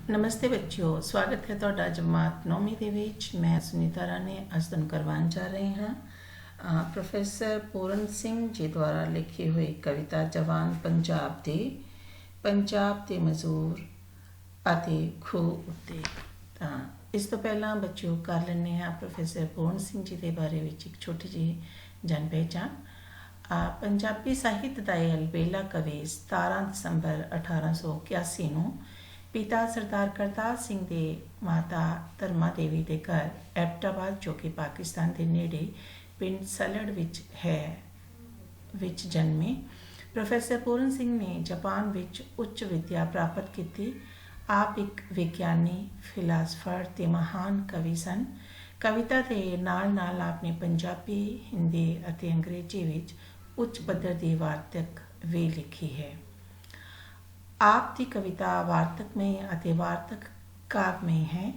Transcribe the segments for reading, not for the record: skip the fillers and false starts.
नमस्ते बच्चों, स्वागत है ਤੁਹਾਡਾ जमात 9ਵੀਂ ਦੇ ਵਿੱਚ। मैं सुनीता राणे ਅੱਜ ਤੁਹਾਨੂੰ ਕਰਵਾਉਣ ਜਾ ਰਹੀ ਹਾਂ ਪ੍ਰੋਫੈਸਰ ਪੂਰਨ ਸਿੰਘ ਜੀ ਦੁਆਰਾ ਲਿਖੀ ਹੋਈ ਕਵਿਤਾ ਜਵਾਨ ਪੰਜਾਬ ਦੇ ਮਜ਼ਦੂਰ ਅਤੇ ਖੂਹ ਉੱਤੇ। ਤਾਂ ਇਸ ਤੋਂ ਪਹਿਲਾਂ ਬੱਚਿਓ ਕਰ ਲੈਂਦੇ ਹਾਂ ਪ੍ਰੋਫੈਸਰ ਪੂਰਨ ਸਿੰਘ ਜੀ ਦੇ ਬਾਰੇ ਵਿੱਚ ਇੱਕ ਛੋਟੀ ਜਿਹੀ ਜਾਣ ਪਹਿਚਾਣ। ਪੰਜਾਬੀ ਸਾਹਿਤ ਦਾ ਇਹ ਅਲਬੇਲਾ ਕਵੀ 17 ਦਸੰਬਰ 1881 ਨੂੰ पिता सरदार करतार सिंह दे माता धर्मा देवी के घर एबटाबाद जो कि पाकिस्तान के नेड़े पिंड सलड़ विच है विच जन्मे। प्रोफैसर पूरन सिंह ने जापान विच उच्च विद्या प्राप्त की। आप एक विज्ञानी, फिलासफर ते महान कवि सन। कविता के नाल नाल आपने पंजाबी, हिंदी अते अंग्रेजी विच उच्च पद्धर की वार्तक भी लिखी है। आप की कविता वार्तकमय अते वार्तक काव्यमय है।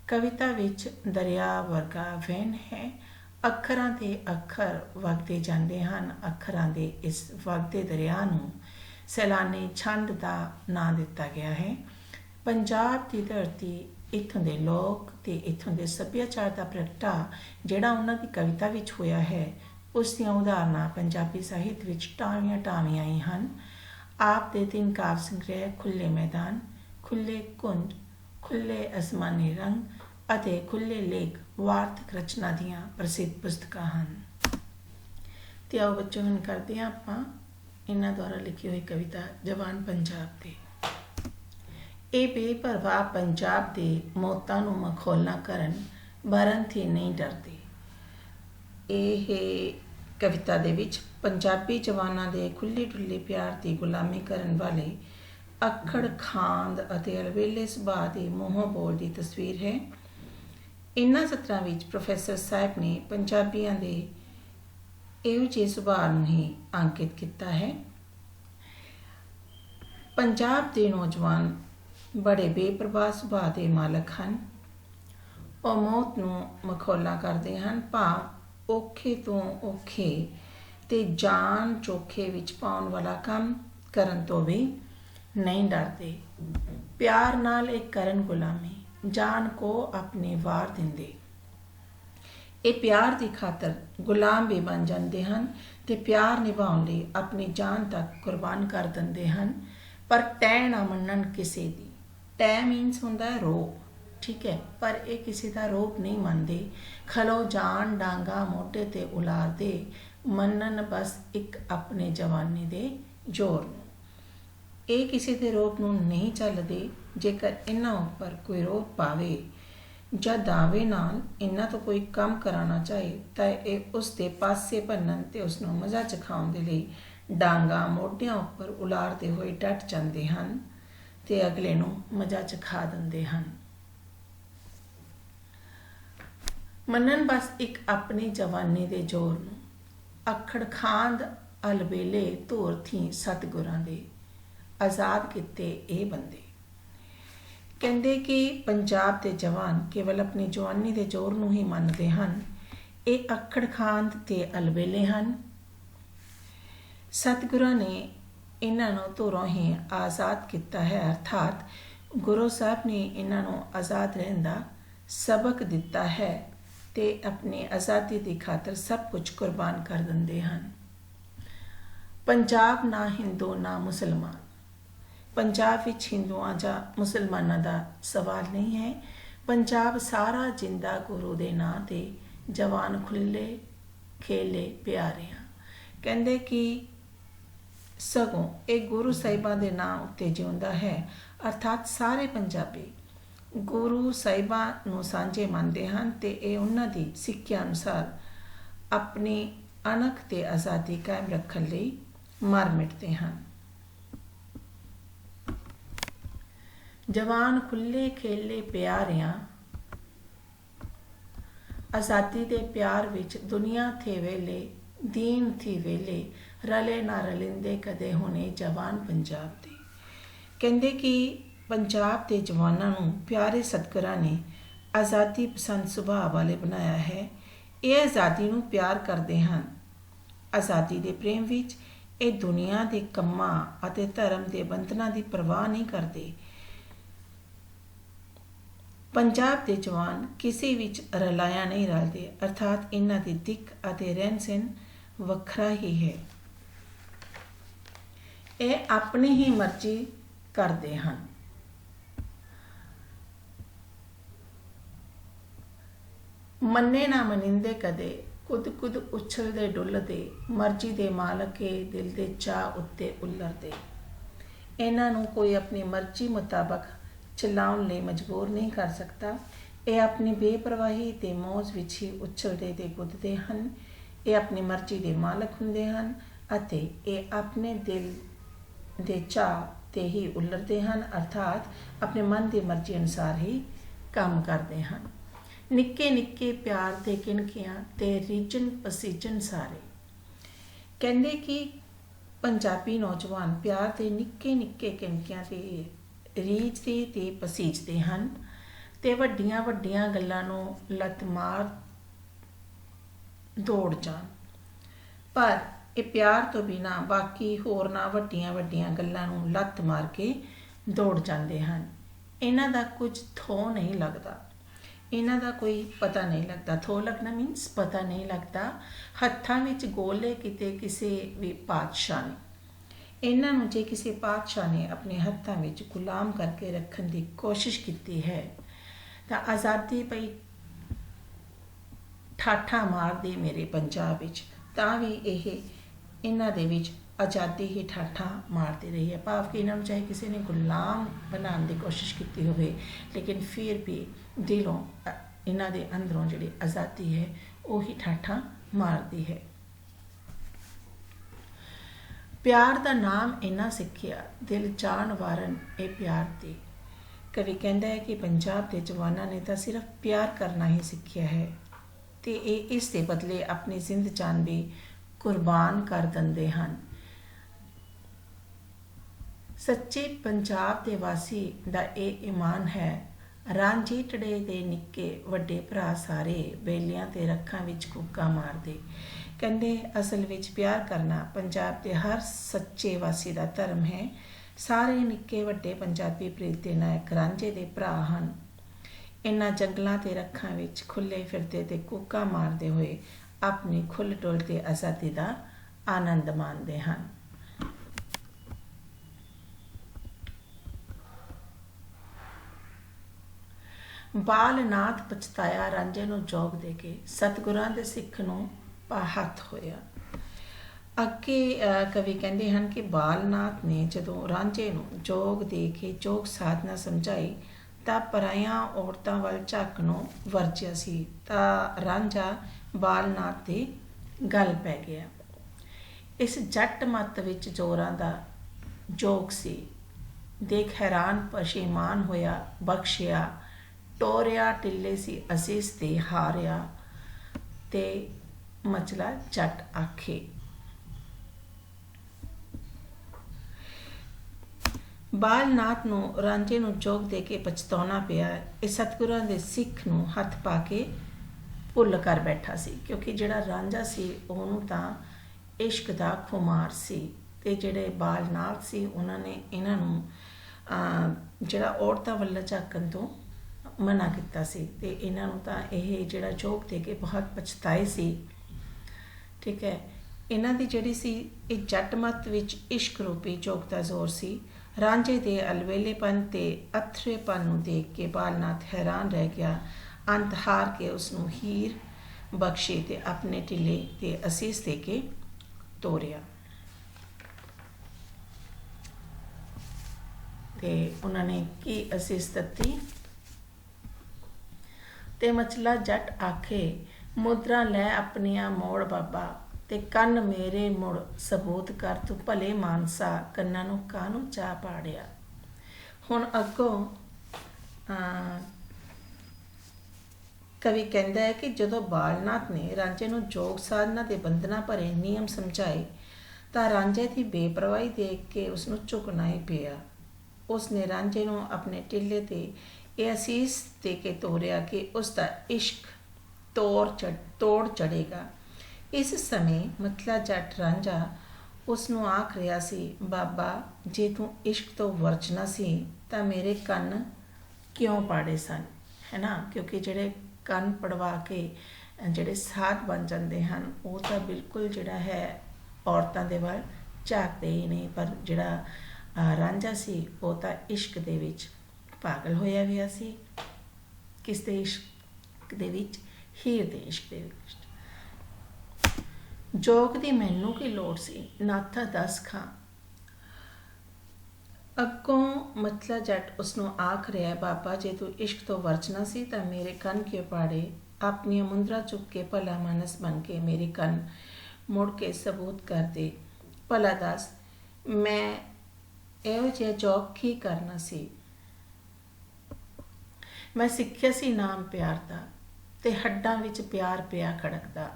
कविता विच दरिया वर्गा वहन है। अखरां ते अखर वगदे जांदे हन। अखरां दे इस वगदे दरिया नूं सैलानी छंद दा नां दिता गया है। पंजाब की धरती, इत्थों दे लोक ते इत्थों दे सभ्याचार दा प्रगटा जिहड़ा उन्हां दी कविता विच होया है, उस दीआं उदाहरणां पंजाबी साहित्य विच टावियां ही हन। आप दे 3 काव्य संग्रह खुले मैदान, खुले कुंज, खुले आसमानी रंग अते खुले लेख वार्तक रचना दियां प्रसिद्ध पुस्तकां हन। ते आओ बच्चों हुण करदे हां आपां इन्हां द्वारा लिखी हुई कविता जवान पंजाब दे। ਇਹ ਬੇਪਰਵਾਹ ਪੰਜਾਬ ਦੇ ਮੌਤਾਂ ਨੂੰ ਮਖੌਲਾਂ ਕਰਨ ਮਰਨ ਤੇ ਨਹੀਂ ਡਰਦੇ। ਇਹ ਕਵਿਤਾ ਦੇ ਵਿੱਚ ਪੰਜਾਬੀ ਜਵਾਨਾਂ ਦੇ ਖੁੱਲ੍ਹੇ ਡੁੱਲੇ ਪਿਆਰ ਦੀ ਗੁਲਾਮੀ ਕਰਨ ਵਾਲੇ ਅਖੜ ਖਾਂਦ ਅਤੇ ਅਲਬੇਲੇ ਸੁਭਾਅ ਦੇ ਮੂੰਹੋਂ ਬੋਲ ਦੀ ਤਸਵੀਰ ਹੈ। ਇਨ੍ਹਾਂ ਸਤਰਾਂ ਵਿੱਚ ਪ੍ਰੋਫੈਸਰ ਸਾਹਿਬ ਨੇ ਪੰਜਾਬੀਆਂ ਦੇ ਇਹੋ ਜਿਹੇ ਸੁਭਾਅ ਨੂੰ ਹੀ ਅੰਕਿਤ ਕੀਤਾ ਹੈ। ਪੰਜਾਬ ਦੇ ਨੌਜਵਾਨ ਬੜੇ ਬੇਪਰਵਾਹ ਸੁਭਾਅ ਦੇ ਮਾਲਕ ਹਨ। ਉਹ ਮੌਤ ਨੂੰ ਮਖੌਲਾਂ ਕਰਦੇ ਹਨ, ਭਾਵ ਔਖੇ ਤੋਂ ਔਖੇ ਤੇ ਜਾਨ ਚੋਖੇ ਵਿੱਚ ਪਾਉਣ ਵਾਲਾ ਕੰਮ ਕਰਨ ਤੋਂ ਵੀ ਨਹੀਂ ਡਰਦੇ। ਪਿਆਰ ਨਾਲ ਇਹ ਕਰਨ ਗੁਲਾਮੀ, ਜਾਨ ਕੋ ਆਪਣੇ ਵਾਰ ਦਿੰਦੇ। ਇਹ ਪਿਆਰ ਦੀ ਖਾਤਰ ਗੁਲਾਮ ਵੀ ਬਣ ਜਾਂਦੇ ਹਨ ਤੇ ਪਿਆਰ ਨਿਭਾਉਣ ਲਈ ਆਪਣੀ ਜਾਨ ਤੱਕ ਕੁਰਬਾਨ ਕਰ ਦਿੰਦੇ ਹਨ। ਪਰ ਟੈ ਨਾ ਮੰਨਣ ਕਿਸੇ ਦੀ। ਟੈ ਮੀਨਸ ਹੁੰਦਾ ਹੈ ਰੋਪ, ठीक है, पर ये किसी का रूप नहीं मानते। खलो जान डांगा मोटे ते उलार दे, मनन बस एक अपने जवानी दे जोर नूं। ये किसी के रूप नूं नहीं चलते। जेकर इन्हां उपर कोई रोप पावे ਜਾਂ ਦਾਵੇ ਨਾਲ इन्हां तो कोई काम कराना चाहे ਤਾਂ ਇਹ ਉਸ ਦੇ ਪਾਸੇ ਭੰਨਣ ਤੇ ਉਸ ਨੂੰ ਮਜ਼ਾ ਚਖਾਉਣ ਦੇ ਲਈ ਡਾਂਗਾ ਮੋਢਿਆਂ ਉੱਪਰ ਉਲਾਰਦੇ ਹੋਏ ਡਟ ਜਾਂਦੇ ਹਨ ਤੇ ਅਗਲੇ ਨੂੰ ਮਜ਼ਾ ਚਖਾ ਦਿੰਦੇ ਹਨ। ਮੰਨਣ ਬਸ ਇੱਕ ਆਪਣੀ ਜਵਾਨੀ ਦੇ ਜ਼ੋਰ ਨੂੰ। ਅਖੜ ਖਾਂਦ ਅਲਬੇਲੇ ਧੂਰ ਥੀ ਸਤਿਗੁਰਾਂ ਦੇ, ਆਜ਼ਾਦ ਕੀਤੇ ਇਹ ਬੰਦੇ। ਕਹਿੰਦੇ ਕਿ ਪੰਜਾਬ ਦੇ ਜਵਾਨ ਕੇਵਲ ਆਪਣੀ ਜਵਾਨੀ ਦੇ ਜ਼ੋਰ ਨੂੰ ਹੀ ਮੰਨਦੇ ਹਨ। ਇਹ ਅਖੜ ਖਾਂਦ ਤੇ ਅਲਬੇਲੇ ਹਨ। ਸਤਿਗੁਰਾਂ ਨੇ ਇਹਨਾਂ ਨੂੰ ਧੂਰੋਂ ਹੀ ਆਜ਼ਾਦ ਕੀਤਾ ਹੈ, ਅਰਥਾਤ ਗੁਰੂ ਸਾਹਿਬ ਨੇ ਇਹਨਾਂ ਨੂੰ ਆਜ਼ਾਦ ਰਹਿਣ ਦਾ ਸਬਕ ਦਿੱਤਾ ਹੈ ਤੇ ਆਪਣੀ ਆਜ਼ਾਦੀ ਦੀ ਖਾਤਰ ਸਭ ਕੁਝ ਕੁਰਬਾਨ ਕਰ ਦਿੰਦੇ ਹਨ। ਪੰਜਾਬ ਨਾ ਹਿੰਦੂ ਨਾ ਮੁਸਲਮਾਨ। ਪੰਜਾਬ ਵਿੱਚ ਹਿੰਦੂਆਂ ਜਾਂ ਮੁਸਲਮਾਨਾਂ ਦਾ ਸਵਾਲ ਨਹੀਂ ਹੈ। ਪੰਜਾਬ ਸਾਰਾ ਜਿੰਦਾ ਗੁਰੂ ਦੇ ਨਾਂ ਤੇ ਜਵਾਨ ਖੁੱਲੇ ਖੇਲੇ ਪਿਆਰਿਆਂ। ਕਹਿੰਦੇ ਕਿ ਸਗੋਂ ਇਹ ਗੁਰੂ ਸਾਹਿਬਾਂ ਦੇ ਨਾਂ ਉੱਤੇ ਜਿਉਂਦਾ ਹੈ, ਅਰਥਾਤ ਸਾਰੇ ਪੰਜਾਬੀ ਗੁਰੂ ਸਾਹਿਬਾਂ ਨੂੰ ਸਾਂਝੇ ਮੰਨਦੇ ਹਨ ਤੇ ਇਹ ਉਹਨਾਂ ਦੀ ਸਿੱਖਿਆ ਅਨੁਸਾਰ ਆਪਣੀ ਅਣਖ ਤੇ ਆਜ਼ਾਦੀ ਕਾਇਮ ਰੱਖਣ ਲਈ ਮਰ ਮਿਟਦੇ ਹਨ। ਜਵਾਨ ਖੁੱਲੇ ਖੇਲੇ ਪਿਆਰਿਆਂ। ਆਜ਼ਾਦੀ ਦੇ ਪਿਆਰ ਵਿੱਚ ਦੁਨੀਆ ਥੇ ਵੇਲੇ, ਦੀਨ ਥੀ ਵੇਲੇ, ਰਲੇ ਨਾ ਰਲਿੰਦੇ ਕਦੇ ਹੁਣੇ ਜਵਾਨ ਪੰਜਾਬ ਦੇ। ਕਹਿੰਦੇ ਕਿ ਪੰਜਾਬ ਦੇ ਜਵਾਨਾਂ ਨੂੰ ਪਿਆਰੇ ਸਤਿਗੁਰਾਂ ਨੇ ਆਜ਼ਾਦੀ ਪਸੰਦ ਸੁਭਾਅ ਵਾਲੇ ਬਣਾਇਆ ਹੈ। ਇਹ ਆਜ਼ਾਦੀ ਨੂੰ ਪਿਆਰ ਕਰਦੇ ਹਨ। ਆਜ਼ਾਦੀ ਦੇ ਪ੍ਰੇਮ ਵਿੱਚ ਇਹ ਦੁਨੀਆ ਦੇ ਕੰਮਾਂ ਅਤੇ ਧਰਮ ਦੇ ਬੰਧਨਾਂ ਦੀ ਪਰਵਾਹ ਨਹੀਂ ਕਰਦੇ। पंजाब के जवान किसी विच रलाया नहीं रलते, अर्थात इन्हां दी दिख अते रहन सहन वखरा ही है। ये अपनी ही मर्जी करते हैं। मन्ने ना मनिंदे कदे, कुद कुद उछलदे डुलदे, मर्जी दे मालक के दिल दे चाह उत्ते उल्लरदे। इन्हां नूं कोई अपनी मर्जी मुताबक चलाउण लई मजबूर नहीं कर सकता। ये अपनी बेपरवाही ते मौज विच ही उछलदे ते कुददे हन। ये अपनी मर्जी दे मालक हुंदे हन अते ये अपने दिल दे चाह ते ही उल्लरदे हन, अर्थात अपने मन की मर्जी अनुसार ही काम करते हैं। निक्के निक्के प्यार दे किणकियां ते रीजन पसीजन सारे। कहंदे कि पंजाबी नौजवान प्यार दे निक्के निक्के किणकियां ते रीझदे ते पसीजदे हन ते वड्डियां वड्डियां गल्लां नूं लत मार दौड़ जाण, पर ये प्यार तो बिना बाकी होरनां वड्डियां वड्डियां गल्लां नूं लत मार के दौड़ जांदे हन। इन्हां दा कुछ थो नहीं लगदा, इन्हां दा कोई पता नहीं लगता। थो लगना मीनस पता नहीं लगता। हत्थां विच गोले किते किसी भी पातशाह ने, इन्हां नूं जे किसी पातशाह ने अपने हत्थां विच गुलाम करके रखण दी कोशिश कीती है तां आज़ादी पई ठाठा मारदी मेरे पंजाब विच, तां भी यह इन्हां दे विच आज़ादी ही ठाठा मारती रही है। भाव कि इन्हां नूं चाहे किसी ने गुलाम बनाने की कोशिश की होवे, लेकिन फिर भी दिलों इन्हां दे अंदरों जिहड़ी आज़ादी है वो ही ठाठा मारती है। प्यार दा नाम इन्ना सिक्खिया, दिल जान वारन ए प्यार दी। कवि कहता है कि पंजाब के जवानों ने तो सिर्फ प्यार करना ही सीखिया है ते इस दे बदले अपनी जिंद जान भी कुर्बान कर दिंदे हन। सच्चे पंजाब दे वासी दा ए ईमान है, रांझी टड़े दे निक्के वड्डे भरा सारे बेलियां ते रखां विच कूका मारदे। कहंदे असल विच प्यार करना पंजाब के हर सच्चे वासी दा धर्म है। सारे निक्के वड्डे पंजाबी प्रीत दे नायक रांझे दे भरा हन। इन्हां जंगलां ते रखां विच खुले फिरदे ते कूका मारदे होए अपनी खुल डुल ते आज़ादी दा आनंद माणदे हन। बाल नाथ पछताया रांझे नूं जोग दे के, सतगुरां दे सिख नूं हथ होया। अगे कवि कहते हैं कि बालनाथ ने जदों रांझे नूं जोग दे के जोग साधना समझाई तां पराइयां औरतां वल झाकणों वरजिया सी तां रांझा बालनाथ दे गल पै गया। इस जट मत विच जोरां दा जोग सी। देख हैरान पशेमान होया बख्शिया, टोरिया टिल्ले सी असीस ते हारिया ते मचला जट आखे। बालनाथ नूं रांझे नूं जोग दे के पछताउणा पिया। इह सतगुरां दे सिख नूं हथ पा के भुल कर बैठा सी, क्योंकि जिहड़ा रांझा सी ਉਹਨੂੰ ਤਾਂ इश्क दा खुमार सी ते ਜਿਹੜੇ बालनाथ सी ਉਹਨਾਂ ने ਇਹਨਾਂ ਨੂੰ ਜਿਹੜਾ औरतां ਵੱਲ ਝਾਕਣ ਤੋਂ मना किया सी ते इन्हां नूं तां इह जिहड़ा जोग दे के बहुत पछताए सी। ठीक है, इन्हां दी जिहड़ी सी इह जट मत विच इश्क रूपी जोग दा जोर सी। रांझे दे अलवेलेपन ते अथरेपन नूं देख के बालनाथ हैरान रह गया। अंत हार के उसनूं हीर बख्शी ते अपने टिले ते असीस दे के तोरिया ते उन्होंने की असीस दत्ती ते मचला जट आखे, मुद्रा लै अपनिया मोड़ बाबा ते कन्न मेरे मुड़ सबूत कर, तू भले मानसा कन्ना नूं कानू चा पाड़िया। हुण अगों कवि कहता है कि जदों बालनाथ ने रांझे नूं जोग साधना के बंधना भरे नियम समझाए तां रांझे की बेपरवाही देख के उसनूं झुकना ही पिया। उसने रांझे नूं अपने टिले ते यह असीस दे के तोरिया कि उसका इश्क तोड़ चढ़ेगा। इस समय मतला जट रांझा उसनूं आख रहा सी, बाबा जे तू इश्क तो वरजना सी तां मेरे कन्न क्यों पाड़े सन है ना, क्योंकि ਜਿਹੜੇ ਕੰਨ ਪੜਵਾ ਕੇ ਜਿਹੜੇ ਸਾਧ ਬਣ ਜਾਂਦੇ ਹਨ ਉਹ ਤਾਂ ਬਿਲਕੁਲ ਜਿਹੜਾ ਹੈ ਔਰਤਾਂ ਦੇ ਵੱਲ ਝਾਕਦੇ ਹੀ ਨਹੀਂ, ਪਰ ਜਿਹੜਾ ਰਾਂਝਾ ਸੀ ਉਹ ਤਾਂ ਇਸ਼ਕ ਦੇ ਵਿੱਚ ਪਾਗਲ ਹੋਇਆ ਹੋਇਆ ਸੀ। ਕਿਸ ਦੇ ਇਸ਼ਕ ਦੇ ਵਿੱਚ? ਹੀਰ ਦੇ ਇਸ਼ਕ ਦੇ ਵਿੱਚ। ਜੋਗ ਦੀ ਮੈਨੂੰ ਕੀ ਲੋੜ ਸੀ, ਨਾਥਾ ਦੱਸ ਖਾਂ। ਅੱਗੋਂ ਮਤਲਾ ਜੱਟ ਉਸਨੂੰ ਆਖ ਰਿਹਾ, ਬਾਬਾ ਜੇ ਤੂੰ ਇਸ਼ਕ ਤੋਂ ਵਰਜਣਾ ਸੀ ਤਾਂ ਮੇਰੇ ਕੰਨ ਕਿਉਂ ਪਾੜੇ? ਆਪਣੀਆਂ ਮੁੰਦਰਾ ਚੁੱਕ ਕੇ ਭਲਾ ਮਾਨਸ ਬਣ ਕੇ ਮੇਰੇ ਕੰਨ ਮੁੜ ਕੇ ਸਬੂਤ ਕਰ ਦੇ। ਭਲਾ ਦੱਸ ਮੈਂ ਇਹੋ ਜਿਹਾ ਜੋਗ ਕੀ ਕਰਨਾ ਸੀ? ਮੈਂ ਸਿੱਖਿਆ ਸੀ ਨਾਮ ਪਿਆਰ ਦਾ, ਤੇ ਹੱਡਾਂ ਵਿੱਚ ਪਿਆਰ ਪਿਆ ਖੜਕਦਾ।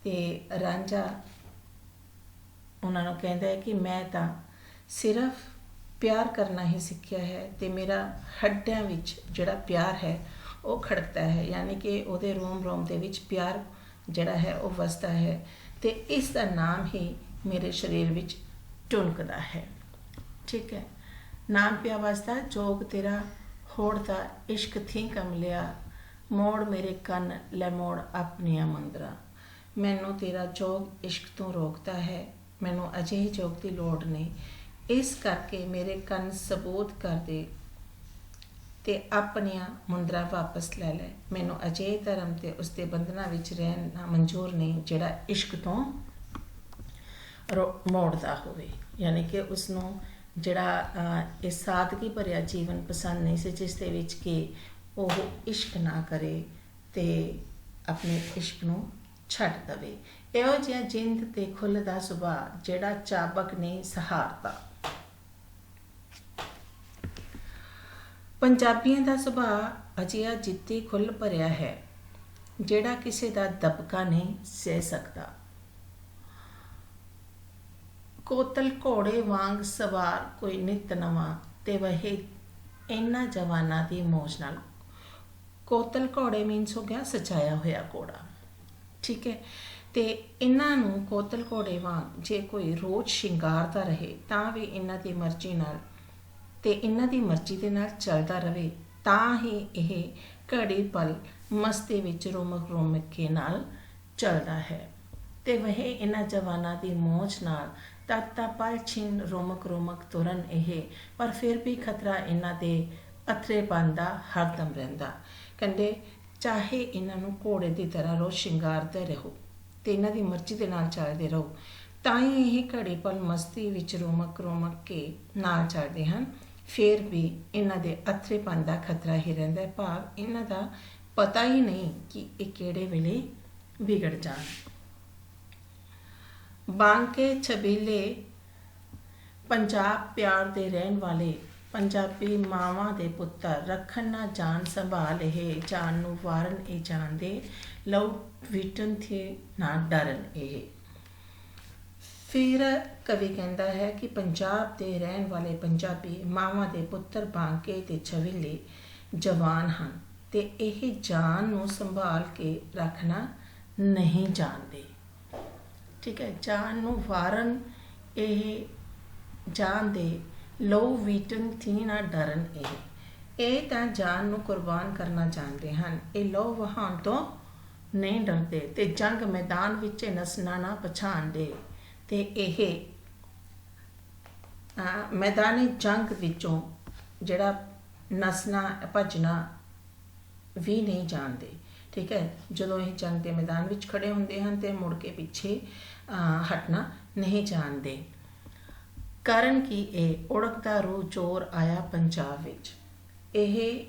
ਤੇ ਰਾਂਝਾ ਉਹਨਾਂ ਨੂੰ ਕਹਿੰਦਾ ਹੈ ਕਿ ਮੈਂ ਤਾਂ ਸਿਰਫ ਪਿਆਰ ਕਰਨਾ ਹੀ ਸਿੱਖਿਆ ਹੈ ਤੇ ਮੇਰਾ ਹੱਡਾਂ ਵਿੱਚ ਜਿਹੜਾ ਪਿਆਰ ਹੈ ਉਹ ਖੜਕਦਾ ਹੈ, ਯਾਨੀ ਕਿ ਉਹਦੇ ਰੋਮ ਰੋਮ ਦੇ ਵਿੱਚ ਪਿਆਰ ਜਿਹੜਾ ਹੈ ਉਹ ਵਸਦਾ ਹੈ ਤੇ ਇਸ ਦਾ ਨਾਮ ਹੀ ਮੇਰੇ ਸਰੀਰ ਵਿੱਚ ਟੁਣਕਦਾ ਹੈ। ਠੀਕ ਹੈ, ਨਾਮ ਪਿਆ ਵਸਦਾ ਜੋਗ ਤੇਰਾ ਹੋੜਦਾ ਇਸ਼ਕ ਥੀ ਕਮਲਿਆ, ਮੋੜ ਮੇਰੇ ਕੰਨ ਲੈ ਮੋੜ ਆਪਣੀਆਂ ਮੁੰਦਰਾ। ਮੈਨੂੰ ਤੇਰਾ ਜੋਗ ਇਸ਼ਕ ਤੋਂ ਰੋਕਦਾ ਹੈ, ਮੈਨੂੰ ਅਜਿਹੇ ਜੋਗ ਦੀ ਲੋੜ ਨਹੀਂ, ਇਸ ਕਰਕੇ ਮੇਰੇ ਕੰਨ ਸਬੂਤ ਕਰ ਦੇ ਤੇ ਆਪਣੀਆਂ ਮੁੰਦਰਾ ਵਾਪਸ ਲੈ ਲੈ। ਮੈਨੂੰ ਅਜਿਹੇ ਧਰਮ ਤੇ ਉਸਦੇ ਬੰਧਨਾਂ ਵਿੱਚ ਰਹਿਣਾ ਮਨਜ਼ੂਰ ਨਹੀਂ ਜਿਹੜਾ ਇਸ਼ਕ ਤੋਂ ਮੋੜਦਾ ਹੋਵੇ, ਯਾਨੀ ਕਿ ਉਸਨੂੰ ਜਿਹੜਾ ਇਹ ਸਾਦਗੀ ਭਰਿਆ ਜੀਵਨ ਪਸੰਦ ਨਹੀਂ ਸੀ ਜਿਸ ਦੇ ਵਿੱਚ ਕਿ ਉਹ ਇਸ਼ਕ ਨਾ ਕਰੇ ਤੇ ਆਪਣੇ ਇਸ਼ਕ ਨੂੰ ਛੱਡ ਦਵੇ। ਇਹੋ ਜਿਹਾ ਜਿੰਦ ਤੇ ਖੁੱਲ੍ਹ ਦਾ ਸੁਭਾਅ ਜਿਹੜਾ ਚਾਬਕ ਨਹੀਂ ਸਹਾਰਦਾ। ਪੰਜਾਬੀਆਂ ਦਾ ਸੁਭਾਅ ਅਜਿਹਾ ਜਿੱਤੀ ਖੁੱਲ੍ਹ ਭਰਿਆ ਹੈ ਜਿਹੜਾ ਕਿਸੇ ਦਾ ਦਬਕਾ ਨਹੀਂ ਸਹਿ ਸਕਦਾ। ਕੋਤਲ ਘੋੜੇ ਵਾਂਗ ਸਵਾਰ ਕੋਈ ਨਿੱਤ ਨਵਾਂ ਤੇ ਵਹੇ ਇਹਨਾਂ ਜਵਾਨਾਂ ਦੀ ਮੌਜ ਨਾਲ। ਕੋਤਲ ਘੋੜੇ ਮੀਨਸ ਹੋ ਗਿਆ ਸਜਾਇਆ ਹੋਇਆ ਘੋੜਾ। ਠੀਕ ਹੈ, ਤੇ ਇਹਨਾਂ ਨੂੰ ਕੋਤਲ ਘੋੜੇ ਵਾਂਗ ਜੇ ਕੋਈ ਰੋਜ਼ ਸ਼ਿੰਗਾਰਦਾ ਰਹੇ ਤਾਂ ਵੀ ਇਹਨਾਂ ਦੀ ਮਰਜ਼ੀ ਨਾਲ ਤੇ ਇਹਨਾਂ ਦੀ ਮਰਜ਼ੀ ਦੇ ਨਾਲ ਚੱਲਦਾ ਰਹੇ ਤਾਂ ਹੀ ਇਹ ਘੜੀ ਪਲ ਮਸਤੀ ਵਿੱਚ ਰੋਮਕ ਰੋਮਕੇ ਨਾਲ ਚੱਲਦਾ ਹੈ। ਤੇ ਵਹੇ ਇਹਨਾਂ ਜਵਾਨਾਂ ਦੀ ਮੌਜ ਨਾਲ ਤੱਤਾ ਪਲ ਛਿਨ ਰੋਮਕ ਰੋਮਕ ਤੁਰਨ ਇਹ, ਪਰ ਫਿਰ ਵੀ ਖਤਰਾ ਇਹਨਾਂ ਦੇ ਅਥਰੇਪਨ ਦਾ ਹਰਦਮ ਰਹਿੰਦਾ। ਕਹਿੰਦੇ ਚਾਹੇ ਇਹਨਾਂ ਨੂੰ ਘੋੜੇ ਦੀ ਤਰ੍ਹਾਂ ਰੋਜ਼ ਸ਼ਿੰਗਾਰਦੇ ਰਹੋ ਤੇ ਇਹਨਾਂ ਦੀ ਮਰਜ਼ੀ ਦੇ ਨਾਲ ਚੱਲਦੇ ਰਹੋ ਤਾਂ ਹੀ ਇਹ ਘੜੀ ਪਲ ਮਸਤੀ ਵਿੱਚ ਰੋਮਕ ਰੋਮਕ ਕੇ ਨਾਲ ਚੱਲਦੇ ਹਨ, ਫਿਰ ਵੀ ਇਹਨਾਂ ਦੇ ਅਥਰੇਪਨ ਦਾ ਖਤਰਾ ਹੀ ਰਹਿੰਦਾ। ਭਾਵ ਇਹਨਾਂ ਦਾ ਪਤਾ ਹੀ ਨਹੀਂ ਕਿ ਇਹ ਕਿਹੜੇ ਵੇਲੇ ਵਿਗੜ ਜਾਣ। ਬਾਂਕੇ ਛਬੀਲੇ ਪੰਜਾਬ ਪਿਆਰ ਦੇ ਰਹਿਣ ਵਾਲੇ ਪੰਜਾਬੀ ਮਾਵਾਂ ਦੇ ਪੁੱਤਰ ਰੱਖਣ ਨਾ ਜਾਣ ਸੰਭਾਲ ਇਹ, ਜਾਨ ਨੂੰ ਵਾਰਨ ਇਹ ਜਾਣਦੇ, ਲਉ ਵਿਟਨ ਥੀ ਨਾ ਡਰਨ ਇਹ। ਫਿਰ ਕਵੀ ਕਹਿੰਦਾ ਹੈ ਕਿ ਪੰਜਾਬ ਦੇ ਰਹਿਣ ਵਾਲੇ ਪੰਜਾਬੀ ਮਾਵਾਂ ਦੇ ਪੁੱਤਰ ਬਾਂਕੇ ਤੇ ਛਬੀਲੇ ਜਵਾਨ ਹਨ ਤੇ ਇਹ ਜਾਨ ਨੂੰ ਸੰਭਾਲ ਕੇ ਰੱਖਣਾ ਨਹੀਂ ਜਾਣਦੇ। ਠੀਕ ਹੈ, ਜਾਨ ਨੂੰ ਵਾਰਨ ਇਹ ਜਾਣਦੇ, ਲਓ ਵੀਟਨ ਥੀ ਨਾ ਡਰਨ ਇਹ ਤਾਂ ਜਾਨ ਨੂੰ ਕੁਰਬਾਨ ਕਰਨਾ ਜਾਣਦੇ ਹਨ, ਇਹ ਲਓ ਵਹਾਉਣ ਤੋਂ ਨਹੀਂ ਡਰਦੇ ਤੇ ਜੰਗ ਮੈਦਾਨ ਵਿੱਚ ਨਸਣਾ ਨਾ ਪਛਾਣਦੇ ਤੇ ਇਹ ਮੈਦਾਨੀ ਜੰਗ ਵਿੱਚੋਂ ਜਿਹੜਾ ਨਸਣਾ ਭੱਜਣਾ ਵੀ ਨਹੀਂ ਜਾਣਦੇ। ਠੀਕ ਹੈ, ਜਦੋਂ ਇਹ ਜੰਗ ਦੇ ਮੈਦਾਨ ਵਿੱਚ ਖੜੇ ਹੁੰਦੇ ਹਨ ਤੇ ਮੁੜ ਕੇ ਪਿੱਛੇ ਹਟਣਾ ਨਹੀਂ ਜਾਣਦੇ। ਕਾਰਨ ਕਿ ਇਹ ਉੜਕਦਾ ਰੂਹ ਚੋਰ ਆਇਆ ਪੰਜਾਬ ਵਿੱਚ। ਇਹ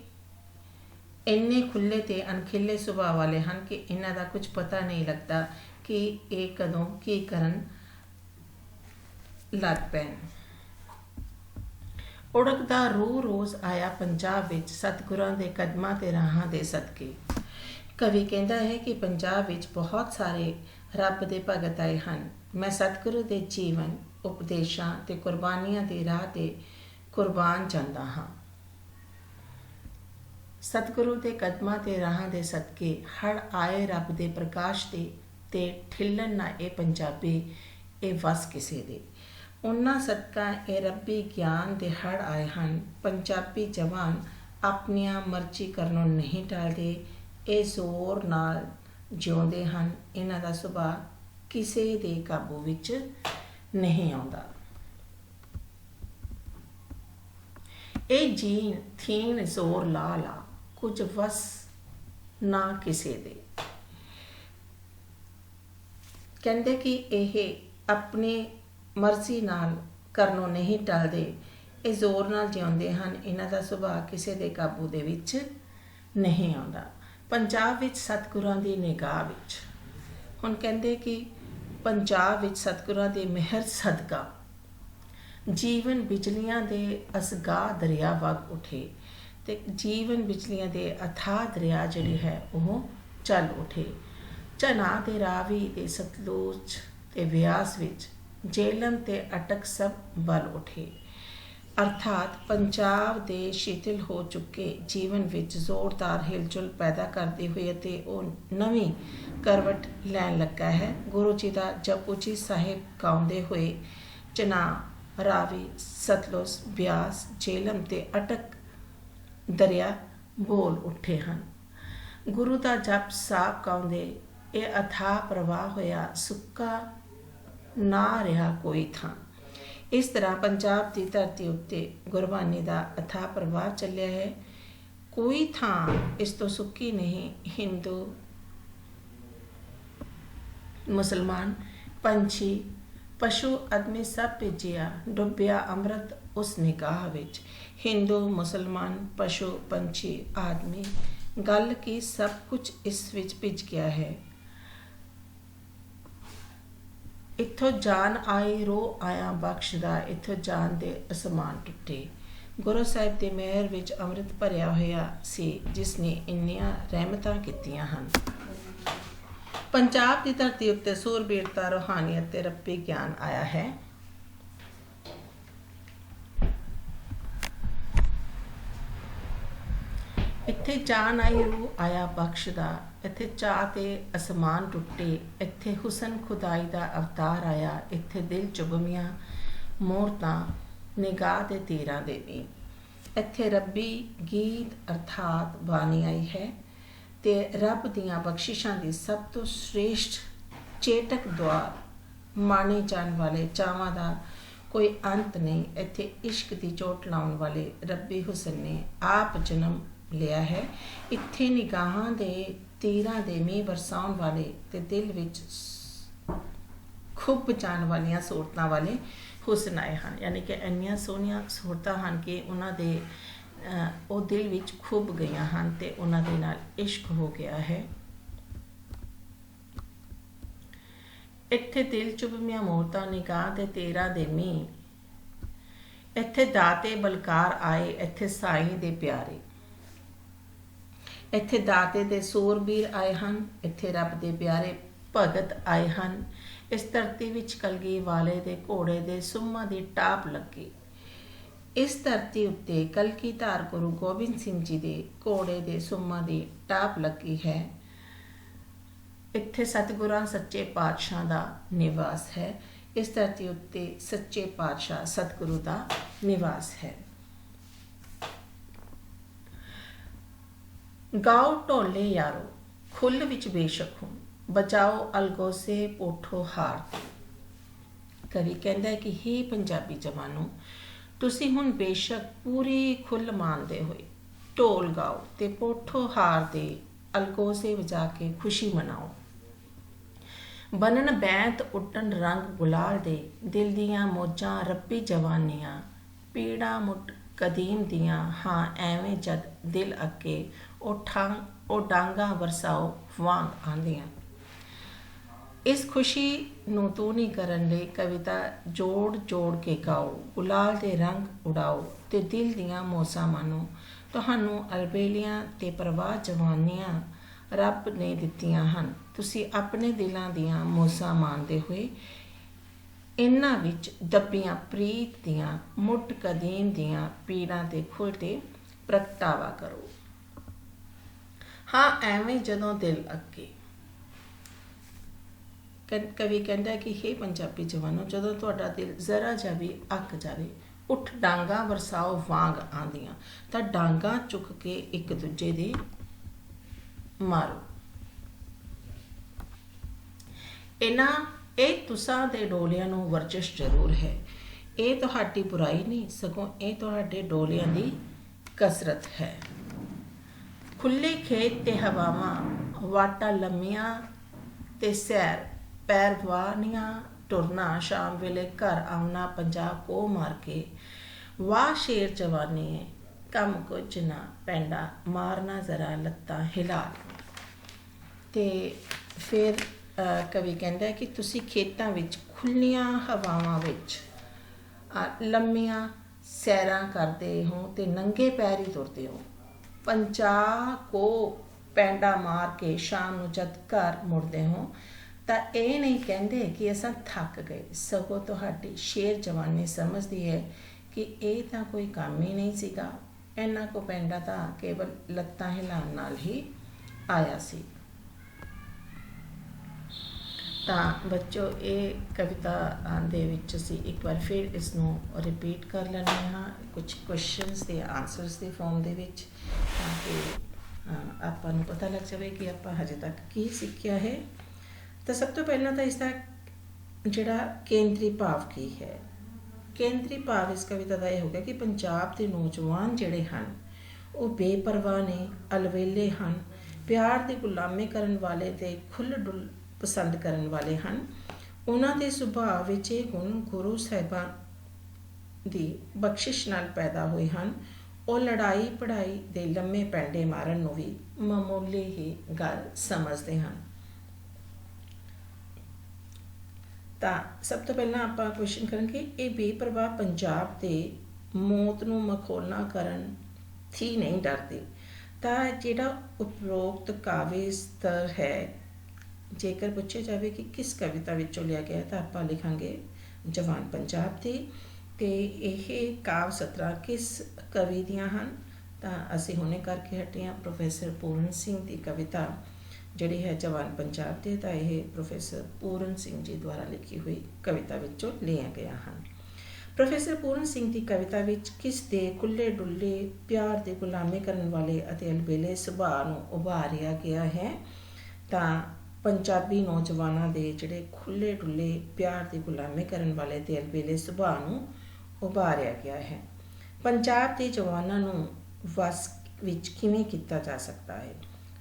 ਇੰਨੇ ਖੁੱਲ੍ਹੇ ਤੇ ਅਣਖੀਲੇ ਸੁਭਾਅ ਵਾਲੇ ਹਨ ਕਿ ਇਹਨਾਂ ਦਾ ਕੁਝ ਪਤਾ ਨਹੀਂ ਲੱਗਦਾ ਕਿ ਇਹ ਕਦੋਂ ਕੀ ਕਰਨ ਲੱਗ ਪੈਣ। ਉੜਕਦਾ ਰੂਹ ਰੋਜ਼ ਆਇਆ ਪੰਜਾਬ ਵਿੱਚ ਸਤਿਗੁਰਾਂ ਦੇ ਕਦਮਾਂ ਤੇ ਰਾਹਾਂ ਦੇ ਸਦਕੇ। ਕਵੀ ਕਹਿੰਦਾ ਹੈ ਕਿ ਪੰਜਾਬ ਵਿੱਚ ਬਹੁਤ ਸਾਰੇ ਰੱਬ ਦੇ ਭਗਤ ਆਏ ਹਨ। ਮੈਂ ਸਤਿਗੁਰੂ ਦੇ ਜੀਵਨ ਉਪਦੇਸ਼ਾਂ ਤੇ ਕੁਰਬਾਨੀਆਂ ਦੀ ਰਾਹ ਤੇ ਕੁਰਬਾਨ ਜਾਂਦਾ ਹਾਂ। ਸਤਿਗੁਰੂ ਦੇ ਕਦਮਾਂ ਤੇ ਰਾਹਾਂ ਦੇ ਸਦਕੇ ਹੜ ਆਏ ਰੱਬ ਦੇ ਪ੍ਰਕਾਸ਼ ਦੇ ਤੇ ਠਿੱਲਣ ਨਾ ਇਹ ਪੰਜਾਬੀ ਇਹ ਵਸ ਕਿਸੇ ਦੇ। ਉਹਨਾਂ ਸਦਕਾ ਇਹ ਰੱਬੀ ਗਿਆਨ ਦੇ ਹੜ ਆਏ ਹਨ। ਪੰਜਾਬੀ ਜਵਾਨ ਆਪਣੀਆਂ ਮਰਜ਼ੀ ਕਰਨੋਂ ਨਹੀਂ ਟਾਲਦੇ। ਇਹ ਜ਼ੋਰ ਨਾਲ ਜਿਉਂਦੇ ਹਨ। ਇਹਨਾਂ ਦਾ ਸੁਭਾਅ ਕਿਸੇ ਦੇ ਕਾਬੂ ਵਿੱਚ ਨਹੀਂ ਆਉਂਦਾ। ਇਹ ਜੀਣ ਥੀਣ ਜ਼ੋਰ ਲਾ ਲਾ, ਕੁਝ ਵਸ ਨਾ ਕਿਸੇ ਦੇ। ਕਹਿੰਦੇ ਕਿ ਇਹ ਆਪਣੀ ਮਰਜ਼ੀ ਨਾਲ ਕਰਨੋਂ ਨਹੀਂ ਟਲਦੇ। ਇਹ ਜ਼ੋਰ ਨਾਲ ਜਿਉਂਦੇ ਹਨ। ਇਹਨਾਂ ਦਾ ਸੁਭਾਅ ਕਿਸੇ ਦੇ ਕਾਬੂ ਦੇ ਵਿੱਚ ਨਹੀਂ ਆਉਂਦਾ। ਪੰਜਾਬ ਵਿੱਚ ਸਤਿਗੁਰਾਂ ਦੀ ਨਿਗਾਹ ਵਿੱਚ, ਹੁਣ ਕਹਿੰਦੇ ਕਿ ਪੰਜਾਬ ਵਿੱਚ ਸਤਿਗੁਰਾਂ ਦੀ ਮਿਹਰ ਸਦਕਾ ਜੀਵਨ ਬਿਜਲੀਆਂ ਦੇ ਅਸਗਾਹ ਦਰਿਆ ਵਗ ਉੱਠੇ ਤੇ ਜੀਵਨ ਬਿਜਲੀਆਂ ਦੇ ਅਥਾਹ ਦਰਿਆ ਜਿਹੜੀ ਹੈ ਉਹ ਚੱਲ ਉੱਠੇ। ਝਨਾ ਤੇ ਰਾਵੀ ਤੇ ਸਤਲੁਜ ਤੇ ਵਿਆਸ ਵਿੱਚ ਜੇਹਲਮ ਤੇ ਅਟਕ ਸਭ ਬਲ ਉੱਠੇ। ਅਰਥਾਤ ਪੰਜਾਬ ਦੇ ਸ਼ੀਤਲ ਹੋ ਚੁੱਕੇ ਜੀਵਨ ਵਿੱਚ ਜ਼ੋਰਦਾਰ ਹਿਲਜੁਲ ਪੈਦਾ ਕਰਦੇ ਹੋਏ ਅਤੇ ਉਹ ਨਵੀਂ ਕਰਵਟ ਲੈਣ ਲੱਗਾ ਹੈ। ਗੁਰੂ ਜੀ ਦਾ ਜਪੁਜੀ ਸਾਹਿਬ ਗਾਉਂਦੇ ਹੋਏ ਝਨਾ, ਰਾਵੀ, ਸਤਲੁਜ, ਬਿਆਸ, ਜੇਹਲਮ ਤੇ ਅਟਕ ਦਰਿਆ ਬੋਲ ਉੱਠੇ ਹਨ। ਗੁਰੂ ਦਾ ਜਪ ਸਾਬ ਗਾਉਂਦੇ ਇਹ ਅਥਾਹ ਪ੍ਰਵਾਹ ਹੋਇਆ, ਸੁੱਕਾ ਨਾ ਰਿਹਾ ਕੋਈ ਥਾਂ। ਇਸ ਤਰ੍ਹਾਂ ਪੰਜਾਬ ਦੀ ਧਰਤੀ ਉੱਤੇ ਗੁਰਬਾਣੀ ਦਾ ਅਥਾਹ ਪ੍ਰਵਾਹ ਚੱਲਿਆ ਹੈ। ਕੋਈ ਥਾਂ ਇਸ ਤੋਂ ਸੁੱਕੀ ਨਹੀਂ। ਹਿੰਦੂ, ਮੁਸਲਮਾਨ, ਪੰਛੀ, ਪਸ਼ੂ ਆਦਮੀ ਸਭ ਭਿੱਜਿਆ, ਡੁੱਬਿਆ ਅੰਮ੍ਰਿਤ ਉਸ ਨਿਗਾਹ ਵਿੱਚ। ਹਿੰਦੂ, ਮੁਸਲਮਾਨ, ਪਸ਼ੂ, ਪੰਛੀ, ਆਦਮੀ, ਗੱਲ ਕੀ ਸਭ ਕੁਝ ਇਸ ਵਿੱਚ ਭਿੱਜ ਗਿਆ ਹੈ। ਇੱਥੋਂ ਜਾਨ ਆਈ ਰੋ ਆਇਆ ਬਖਸ਼ਦਾ, ਇੱਥੋਂ ਜਾਨ ਦੇ ਅਸਮਾਨ ਟੁੱਟੇ। ਗੁਰੂ ਸਾਹਿਬ ਦੀ ਮਿਹਰ ਵਿੱਚ ਅੰਮ੍ਰਿਤ ਭਰਿਆ ਹੋਇਆ ਸੀ, ਜਿਸ ਨੇ ਇੰਨੀਆਂ ਰਹਿਮਤਾਂ ਕੀਤੀਆਂ ਹਨ। ਪੰਜਾਬ ਦੀ ਧਰਤੀ ਉੱਤੇ ਸੂਰਬੀਰਤਾ, ਰੂਹਾਨੀਅਤ ਤੇ ਰੱਬੀ ਗਿਆਨ ਆਇਆ ਹੈ। ਇੱਥੇ ਜਾਨ ਆਈ ਰੂਹ ਆਇਆ ਬਖਸ਼ਦਾ, ਇੱਥੇ ਚਾਹ ਤੇ ਅਸਮਾਨ ਟੁੱਟੇ, ਇੱਥੇ ਹੁਸਨ ਖੁਦਾਈ ਦਾ ਅਵਤਾਰ ਆਇਆ, ਇੱਥੇ ਦਿਲ ਚੁਭਮੀਆਂ ਮੂਰਤਾਂ, ਨਿਗਾਹ ਦੇ ਤੀਰਾਂ ਦੇ ਵੀ। ਇੱਥੇ ਰੱਬੀ ਗੀਤ ਅਰਥਾਤ ਬਾਣੀ ਆਈ ਹੈ ਤੇ ਰੱਬ ਦੀਆਂ ਬਖਸ਼ਿਸ਼ਾਂ ਦੀ ਸਭ ਤੋਂ ਸ੍ਰੇਸ਼ਟ ਚੇਟਕ ਦੁਆਰ, ਮਾਣੇ ਜਾਣ ਵਾਲੇ ਚਾਵਾਂ ਦਾ ਕੋਈ ਅੰਤ ਨਹੀਂ। ਇੱਥੇ ਇਸ਼ਕ ਦੀ ਚੋਟ ਲਾਉਣ ਵਾਲੇ ਰੱਬੀ ਹੁਸਨ ਨੇ ਆਪ ਜਨਮ ਲਿਆ ਹੈ। ਇੱਥੇ ਨਿਗਾਹਾਂ ਦੇ ਤੀਰਾਂ ਦੇ ਮੀਂਹ ਵਰਸਾਉਣ ਵਾਲੇ ਤੇ ਦਿਲ ਵਿੱਚ ਖੁੱਭ ਜਾਣ ਵਾਲੀਆਂ ਸੂਰਤਾਂ ਵਾਲੇ ਹੁਸਨ ਆਏ ਹਨ। ਯਾਨੀ ਕਿ ਇੰਨੀਆਂ ਸੋਹਣੀਆਂ ਸੂਰਤਾਂ ਹਨ ਕਿ ਉਹਨਾਂ ਦੇ ਉਹ ਦਿਲ ਵਿੱਚ ਖੁੱਭ ਗਈਆਂ ਹਨ ਤੇ ਉਹਨਾਂ ਦੇ ਨਾਲ ਇਸ਼ਕ ਹੋ ਗਿਆ ਹੈ। ਇੱਥੇ ਦਿਲ ਚੁਭਮੀਆਂ ਮੂਰਤਾਂ, ਨਿਗਾਹ ਦੇ ਤੀਰਾਂ ਦੇ ਮੀਂਹ, ਇੱਥੇ ਦਾਤੇ ਬਲਕਾਰ ਆਏ, ਇੱਥੇ ਸਾਈਂ ਦੇ ਪਿਆਰੇ, ਇੱਥੇ ਦਾਤੇ ਦੇ ਸੂਰਬੀਰ ਆਏ ਹਨ, ਇੱਥੇ ਰੱਬ ਦੇ ਪਿਆਰੇ ਭਗਤ ਆਏ ਹਨ। ਇਸ ਧਰਤੀ ਵਿੱਚ ਕਲਗੀ ਵਾਲੇ ਦੇ ਘੋੜੇ ਦੇ ਸੁੰਮਾਂ ਦੀ ਟਾਪ ਲੱਗੀ। ਇਸ ਧਰਤੀ ਉੱਤੇ ਕਲਗੀਧਰ ਗੁਰੂ ਗੋਬਿੰਦ ਸਿੰਘ ਜੀ ਦੇ ਘੋੜੇ ਦੇ ਸੁੰਮਾਂ ਦੀ ਟਾਪ ਲੱਗੀ ਹੈ। ਇੱਥੇ ਸਤਿਗੁਰਾਂ ਸੱਚੇ ਪਾਤਸ਼ਾਹ ਦਾ ਨਿਵਾਸ ਹੈ। ਇਸ ਧਰਤੀ ਉੱਤੇ ਸੱਚੇ ਪਾਤਸ਼ਾਹ ਸਤਿਗੁਰੂ ਦਾ ਨਿਵਾਸ ਹੈ। ਗਾਓ ਢੋਲੇ ਯਾਰੋ, ਖੁੱਲ੍ਹ ਵਿੱਚ ਬੇਸ਼ੱਕ ਹੋ, ਬਜਾਓ ਅਲਗੋਸੇ ਪੋਠੋ ਹਾਰ। ਕਵੀ ਕਹਿੰਦਾ ਹੈ ਕਿ ਹੇ ਪੰਜਾਬੀ ਜਵਾਨੋ, ਤੁਸੀਂ ਹੁਣ ਬੇਸ਼ੱਕ ਪੂਰੀ ਖੁੱਲ੍ਹ ਮਾਣਦੇ ਹੋਏ ਢੋਲ ਗਾਓ ਤੇ ਪੋਠੋ ਹਾਰ ਦੇ ਅਲਗੋਸੇ ਵਜਾ ਕੇ ਖੁਸ਼ੀ ਮਨਾਓ। ਬੰਨਣ ਬੈਂਤ ਉੱਟਣ ਰੰਗ ਗੁਲਾਲ ਦੇ, ਦਿਲ ਦੀਆਂ ਮੌਜਾਂ ਰੱਬੀ ਜਵਾਨੀਆਂ, ਪੀੜਾ ਮੁੱਢ ਕਦੀਮ ਦੀਆਂ, ਹਾਂ ਐਵੇਂ ਜਦ ਦਿਲ ਅੱਗੇ ਉਹ ਡਾਂਗਾਂ ਵਰਸਾਓ ਵਾਂਗ ਆਂਦੀਆਂ। ਇਸ ਖੁਸ਼ੀ ਨੂੰ ਤੂਣੀ ਕਰਨ ਲਈ ਕਵਿਤਾ ਜੋੜ ਜੋੜ ਕੇ ਗਾਓ, ਗੁਲਾਲ ਦੇ ਰੰਗ ਉਡਾਓ ਤੇ ਦਿਲ ਦੀਆਂ ਮੌਜਾਂ ਮਾਣੋ। ਤੁਹਾਨੂੰ ਅਲਬੇਲੀਆਂ ਤੇ ਪ੍ਰਵਾਹ ਜਵਾਨੀਆਂ ਰੱਬ ਨੇ ਦਿੱਤੀਆਂ ਹਨ। ਤੁਸੀਂ ਆਪਣੇ ਦਿਲਾਂ ਦੀਆਂ ਮੌਜਾਂ ਮਾਣਦੇ ਹੋਏ ਇਹਨਾਂ ਵਿੱਚ ਦੱਬੀਆਂ ਪ੍ਰੀਤ ਦੀਆਂ ਮੁੱਢ ਕਦੀਮ ਦੀਆਂ ਪੀੜਾਂ ਦੇ ਖੁੱਲ੍ਹ ਤੇ ਪ੍ਰਗਟਾਵਾ ਕਰੋ। ਹਾਂ ਐਵੇਂ ਜਦੋਂ ਦਿਲ ਅੱਗੇ। ਕਵੀ ਕਹਿੰਦਾ ਕਿ ਹੇ ਪੰਜਾਬੀ ਜਵਾਨੋ, ਜਦੋਂ ਤੁਹਾਡਾ ਦਿਲ ਜ਼ਰਾ ਜਿਹਾ ਵੀ ਅੱਕ ਜਾਵੇ, ਉੱਠ ਡਾਂਗਾ ਵਰਸਾਓ ਵਾਂਗ ਆਂਦੀਆਂ। ਤਾਂ ਡਾਂਗਾ ਚੁੱਕ ਕੇ ਇੱਕ ਦੂਜੇ ਦੇ ਮਾਰੋ। ਇਹ ਤੁਸਾਂ ਦੇ ਡੋਲਿਆਂ ਨੂੰ ਵਰਜਿਸ਼ ਜ਼ਰੂਰ ਹੈ। ਇਹ ਤੁਹਾਡੀ ਬੁਰਾਈ ਨਹੀਂ, ਸਗੋਂ ਇਹ ਤੁਹਾਡੇ ਡੋਲਿਆਂ ਦੀ ਕਸਰਤ ਹੈ। ਖੁੱਲ੍ਹੇ ਖੇਤ ਤੇ ਹਵਾਵਾਂ, ਵਾਟਾਂ ਲੰਮੀਆਂ ਤੇ ਸੈਰ, ਪੈਰਵਾਨੀਆਂ ਟੁਰਨਾ, ਸ਼ਾਮ ਵੇਲੇ ਘਰ ਆਉਣਾ, 50 ਕੋਹ ਮਾਰ ਕੇ। ਵਾਹ ਸ਼ੇਰ ਜਵਾਨੀ, ਕੰਮ ਕੁਝ ਨਾ ਪੈਂਦਾ, ਮਾਰਨਾ ਜ਼ਰਾ ਲੱਤਾਂ ਹਿਲਾ। ਤੇ ਫਿਰ ਕਵੀ ਕਹਿੰਦਾ ਕਿ ਤੁਸੀਂ ਖੇਤਾਂ ਵਿੱਚ ਖੁੱਲ੍ਹੀਆਂ ਹਵਾਵਾਂ ਵਿੱਚ ਲੰਮੀਆਂ ਸੈਰਾਂ ਕਰਦੇ ਹੋ ਤੇ ਨੰਗੇ ਪੈਰ ਹੀ ਤੁਰਦੇ ਹੋ। 50 ਕੋਹ ਪੈਂਡਾ ਮਾਰ ਕੇ ਸ਼ਾਮ ਨੂੰ ਜਦ ਘਰ ਮੁੜਦੇ ਹੋ ਤਾਂ ਇਹ ਨਹੀਂ ਕਹਿੰਦੇ ਕਿ ਅਸਾਂ ਥੱਕ ਗਏ, ਸਗੋਂ ਤੁਹਾਡੀ ਸ਼ੇਰ ਜਵਾਨੀ ਸਮਝਦੀ ਹੈ ਕਿ ਇਹ ਤਾਂ ਕੋਈ ਕੰਮ ਹੀ ਨਹੀਂ ਸੀਗਾ, ਇਹਨਾਂ ਕੋ ਪੈਂਡਾ ਤਾਂ ਕੇਵਲ ਲੱਤਾਂ ਹਿਲਾਉਣ ਨਾਲ ਹੀ ਆਇਆ ਸੀ। ਤਾਂ ਬੱਚੋ ਇਹ ਕਵਿਤਾ ਦੇ ਵਿੱਚ ਅਸੀਂ ਇੱਕ ਵਾਰ ਫਿਰ ਇਸ ਨੂੰ ਰਿਪੀਟ ਕਰ ਲੈਂਦੇ ਹਾਂ ਕੁਝ ਕੁਐਸਚਨਸ ਦੇ ਆਨਸਰਸ ਦੇ ਫਾਰਮ ਦੇ ਵਿੱਚ, ਤਾਂ ਕਿ ਆਪਾਂ ਨੂੰ ਪਤਾ ਲੱਗ ਜਾਵੇ ਕਿ ਆਪਾਂ ਹਜੇ ਤੱਕ ਕੀ ਸਿੱਖਿਆ ਹੈ। ਤਾਂ ਸਭ ਤੋਂ ਪਹਿਲਾਂ ਤਾਂ ਇਸ ਦਾ ਜਿਹੜਾ ਕੇਂਦਰੀ ਭਾਵ ਕੀ ਹੈ। ਕੇਂਦਰੀ ਭਾਵ ਇਸ ਕਵਿਤਾ ਦਾ ਇਹ ਹੋ ਗਿਆ ਕਿ ਪੰਜਾਬ ਦੇ ਨੌਜਵਾਨ ਜਿਹੜੇ ਹਨ ਉਹ ਬੇਪਰਵਾਹ ਨੇ, ਅਲਵੇਲੇ ਹਨ, ਪਿਆਰ ਦੀ ਗੁਲਾਮੀ ਕਰਨ ਵਾਲੇ ਤੇ ਖੁੱਲ੍ਹ ਡੁੱਲ ਪਸੰਦ ਕਰਨ ਵਾਲੇ ਹਨ। ਉਹਨਾਂ ਦੇ ਸੁਭਾਅ ਵਿੱਚ ਇਹ ਗੁਣ ਗੁਰੂ ਸਾਹਿਬਾਂ ਦੀ ਬਖਸ਼ਿਸ਼ ਨਾਲ ਪੈਦਾ ਹੋਏ ਹਨ। ਉਹ ਲੜਾਈ ਪੜ੍ਹਾਈ ਦੇ ਲੰਮੇ ਪੈਂਡੇ ਮਾਰਨ ਨੂੰ ਵੀ ਮਾਮੂਲੀ ਹੀ ਗੱਲ ਸਮਝਦੇ ਹਨ। ਤਾਂ ਸਭ ਤੋਂ ਪਹਿਲਾਂ ਆਪਾਂ ਕੁਐਸਚਨ ਕਰਾਂਗੇ, ਇਹ ਬੇਪਰਵਾਹ ਪੰਜਾਬ ਦੇ ਮੌਤ ਨੂੰ ਮਖੌਲਾਂ ਕਰਨ ਥੀ ਨਹੀਂ ਡਰਦੇ। ਤਾਂ ਜਿਹੜਾ ਉਪਰੋਕਤ ਕਾਵਿ ਸਤਰ ਹੈ, ਜੇਕਰ ਪੁੱਛਿਆ ਜਾਵੇ ਕਿ ਕਿਸ ਕਵਿਤਾ ਵਿੱਚੋਂ ਲਿਆ ਗਿਆ ਤਾਂ ਆਪਾਂ ਲਿਖਾਂਗੇ ਜਵਾਨ ਪੰਜਾਬ ਦੀ। ਤੇ ਇਹ ਕਾਵਿ ਸਤਰਾਂ ਕਿਸ ਕਵੀ ਦੀਆਂ ਹਨ ਤਾਂ ਅਸੀਂ ਹੁਣੇ ਕਰਕੇ ਹਟੇ ਹਾਂ ਪ੍ਰੋਫੈਸਰ ਪੂਰਨ ਸਿੰਘ ਦੀ ਕਵਿਤਾ ਜਿਹੜੀ ਹੈ ਜਵਾਨ ਪੰਜਾਬ ਦੇ। ਤਾਂ ਇਹ ਪ੍ਰੋਫੈਸਰ ਪੂਰਨ ਸਿੰਘ ਜੀ ਦੁਆਰਾ ਲਿਖੀ ਹੋਈ ਕਵਿਤਾ ਵਿੱਚੋਂ ਲਿਆ ਗਿਆ ਹਨ। ਪ੍ਰੋਫੈਸਰ ਪੂਰਨ ਸਿੰਘ ਦੀ ਕਵਿਤਾ ਵਿੱਚ ਕਿਸ ਦੇ ਖੁੱਲ੍ਹੇ ਡੁੱਲੇ ਪਿਆਰ ਦੀ ਗੁਲਾਮੀ ਕਰਨ ਵਾਲੇ ਅਤੇ ਅਲਬੇਲੇ ਸੁਭਾਅ ਨੂੰ ਉਭਾਰਿਆ ਗਿਆ ਹੈ। ਤਾਂ ਪੰਜਾਬੀ ਨੌਜਵਾਨਾਂ ਦੇ ਜਿਹੜੇ ਖੁੱਲ੍ਹੇ ਡੁੱਲੇ ਪਿਆਰ ਦੀ ਗੁਲਾਮੀ ਕਰਨ ਵਾਲੇ ਤੇ ਅਲਬੇਲੇ ਸੁਭਾਅ ਨੂੰ ਉਭਾਰਿਆ ਗਿਆ ਹੈ। ਪੰਜਾਬ ਦੇ ਜਵਾਨਾਂ ਨੂੰ ਵਸ ਵਿੱਚ ਕਿਵੇਂ ਕੀਤਾ ਜਾ ਸਕਦਾ ਹੈ।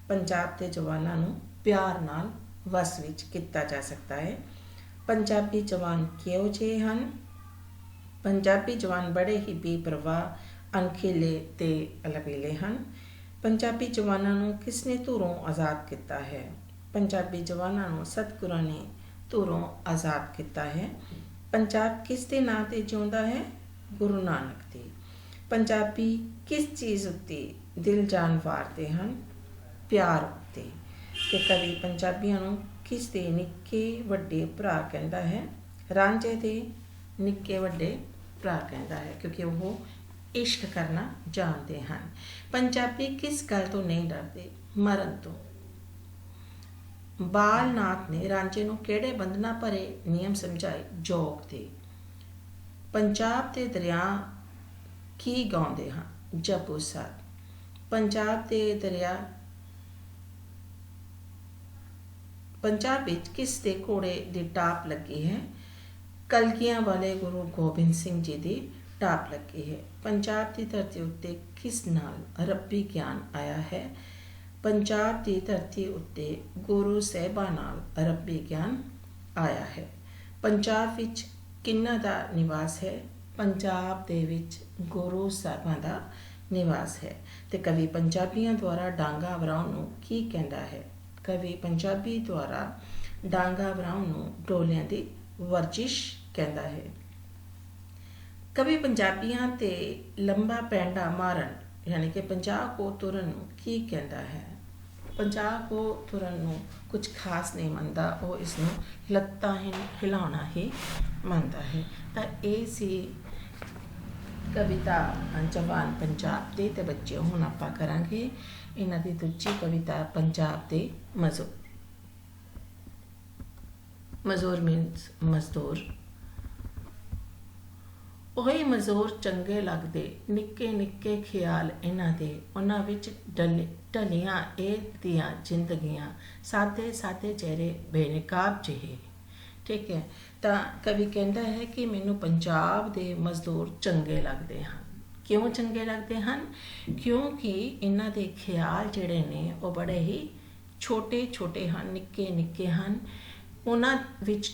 ਪੰਜਾਬ ਦੇ ਜਵਾਨਾਂ ਨੂੰ ਪਿਆਰ ਨਾਲ ਵਸ ਵਿੱਚ ਕੀਤਾ ਜਾ ਸਕਦਾ ਹੈ। ਪੰਜਾਬੀ ਜਵਾਨ ਕਿਹੋ ਜਿਹੇ ਹਨ। ਪੰਜਾਬੀ ਜਵਾਨ ਬੜੇ ਹੀ ਬੇਪਰਵਾਹ, ਅਣਖੀਲੇ ਤੇ ਅਲਬੇਲੇ ਹਨ। ਪੰਜਾਬੀ ਜਵਾਨਾਂ ਨੂੰ ਕਿਸ ਨੇ ਧੁਰੋਂ ਆਜ਼ਾਦ ਕੀਤਾ ਹੈ। ਪੰਜਾਬੀ ਜਵਾਨਾਂ ਨੂੰ ਸਤਿਗੁਰਾਂ ਨੇ ਧੁਰੋਂ ਆਜ਼ਾਦ ਕੀਤਾ ਹੈ। ਪੰਜਾਬ ਕਿਸ ਦੇ ਨਾਂ 'ਤੇ ਜਿਉਂਦਾ ਹੈ, ਗੁਰੂ ਨਾਨਕ ਦੇ। ਪੰਜਾਬੀ ਕਿਸ ਚੀਜ਼ ਉੱਤੇ ਦਿਲ ਜਾਨ ਵਾਰਦੇ ਹਨ, ਪਿਆਰ ਉੱਤੇ। ਤੇ ਕਵੀ ਪੰਜਾਬੀਆਂ ਨੂੰ ਕਿਸ ਦੇ ਨਿੱਕੇ ਵੱਡੇ ਭਰਾ ਕਹਿੰਦਾ ਹੈ, ਰਾਂਝੇ ਦੇ ਨਿੱਕੇ ਵੱਡੇ ਭਰਾ ਕਹਿੰਦਾ ਹੈ, ਕਿਉਂਕਿ ਉਹ ਇਸ਼ਕ ਕਰਨਾ ਜਾਣਦੇ ਹਨ। ਪੰਜਾਬੀ ਕਿਸ ਗੱਲ ਤੋਂ ਨਹੀਂ ਡਰਦੇ, ਮਰਨ ਤੋਂ। ਬਾਲ ਨਾਥ ਨੇ ਰਾਂਝੇ ਨੂੰ ਕਿਹੜੇ ਬੰਧਨਾਂ ਭਰੇ ਨਿਯਮ ਸਮਝਾਏ, ਜੋਗ ਦੇ। ਪੰਜਾਬ ਦੇ ਦਰਿਆ ਕੀ ਗਾਉਂਦੇ ਹਨ, ਜਪੂ ਸਾਹਿਬ। ਪੰਜਾਬ ਦੇ ਦਰਿਆ ਪੰਜਾਬ ਵਿੱਚ ਕਿਸ ਦੇ ਘੋੜੇ ਦੀ ਟਾਪ ਲੱਗੀ ਹੈ, ਕਲਗੀਆਂ ਵਾਲੇ ਗੁਰੂ ਗੋਬਿੰਦ ਸਿੰਘ ਜੀ ਦੀ ਟਾਪ ਲੱਗੀ ਹੈ। ਪੰਜਾਬ ਦੀ ਧਰਤੀ ਉੱਤੇ ਕਿਸ ਨਾਲ ਰੱਬੀ ਗਿਆਨ ਆਇਆ ਹੈ। ਪੰਜਾਬ ਦੀ ਧਰਤੀ ਉੱਤੇ ਗੁਰੂ ਸਾਹਿਬਾਂ ਨਾਲ ਰੱਬੀ ਗਿਆਨ ਆਇਆ ਹੈ। ਪੰਜਾਬ ਵਿੱਚ ਕਿਹਨਾਂ ਦਾ ਨਿਵਾਸ ਹੈ, ਪੰਜਾਬ ਦੇ ਵਿੱਚ ਗੁਰੂ ਸਾਹਿਬਾਂ ਦਾ ਨਿਵਾਸ ਹੈ। ਤੇ ਕਵੀ ਪੰਜਾਬੀਆਂ ਦੁਆਰਾ ਡਾਂਗਾ ਵਰਾਉਣ ਨੂੰ ਕੀ ਕਹਿੰਦਾ ਹੈ। ਕਵੀ ਪੰਜਾਬੀ ਦੁਆਰਾ ਡਾਂਗਾ ਵਰਾਉਣ ਨੂੰ ਡੋਲਿਆਂ ਦੀ ਵਰਜਿਸ਼ ਕਹਿੰਦਾ ਹੈ। ਕਵੀ ਪੰਜਾਬੀਆਂ ਤੇ ਲੰਬਾ ਪੈਂਡਾ ਮਾਰਨ ਯਾਨੀ ਕਿ 50 ਕੋ ਤੁਰਨ ਨੂੰ ਕੀ ਕਹਿੰਦਾ ਹੈ। 50 ਕੋ ਤੁਰਨ ਨੂੰ ਕੁਝ ਖਾਸ ਨਹੀਂ ਮੰਨਦਾ, ਉਹ ਇਸ ਨੂੰ ਲੱਤਾਂ ਹਿਲਾਉਣਾ ਹੀ ਮੰਨਦਾ ਹੈ। ਤਾਂ ਇਹ ਸੀ ਕਵਿਤਾ ਜਵਾਨ ਪੰਜਾਬ ਦੇ। ਤੇ ਬੱਚੇ ਹੁਣ ਆਪਾਂ ਕਰਾਂਗੇ ਇਹਨਾਂ ਦੀ ਦੂਜੀ ਕਵਿਤਾ ਪੰਜਾਬ ਦੇ ਮਜ਼ਦੂਰ। ਮਜ਼ਦੂਰ ਮੀਨਸ ਮਜ਼ਦੂਰ। ਉਹੀ ਮਜ਼ਦੂਰ ਚੰਗੇ ਲੱਗਦੇ, ਨਿੱਕੇ ਨਿੱਕੇ ਖਿਆਲ ਇਹਨਾਂ ਦੇ, ਉਹਨਾਂ ਵਿੱਚ ਢਲੀਆਂ ਇਹ ਦੀਆਂ ਜ਼ਿੰਦਗੀਆਂ, ਸਾਦੇ ਸਾਦੇ ਚਿਹਰੇ ਬੇਨਕਾਬ ਜਿਹੇ। ਠੀਕ ਹੈ, ਤਾਂ ਕਵੀ ਕਹਿੰਦਾ ਹੈ ਕਿ ਮੈਨੂੰ ਪੰਜਾਬ ਦੇ ਮਜ਼ਦੂਰ ਚੰਗੇ ਲੱਗਦੇ ਹਨ। ਕਿਉਂ ਚੰਗੇ ਲੱਗਦੇ ਹਨ? ਕਿਉਂਕਿ ਇਹਨਾਂ ਦੇ ਖਿਆਲ ਜਿਹੜੇ ਨੇ ਉਹ ਬੜੇ ਹੀ ਛੋਟੇ ਛੋਟੇ ਹਨ, ਨਿੱਕੇ ਨਿੱਕੇ ਹਨ। ਉਹਨਾਂ ਵਿੱਚ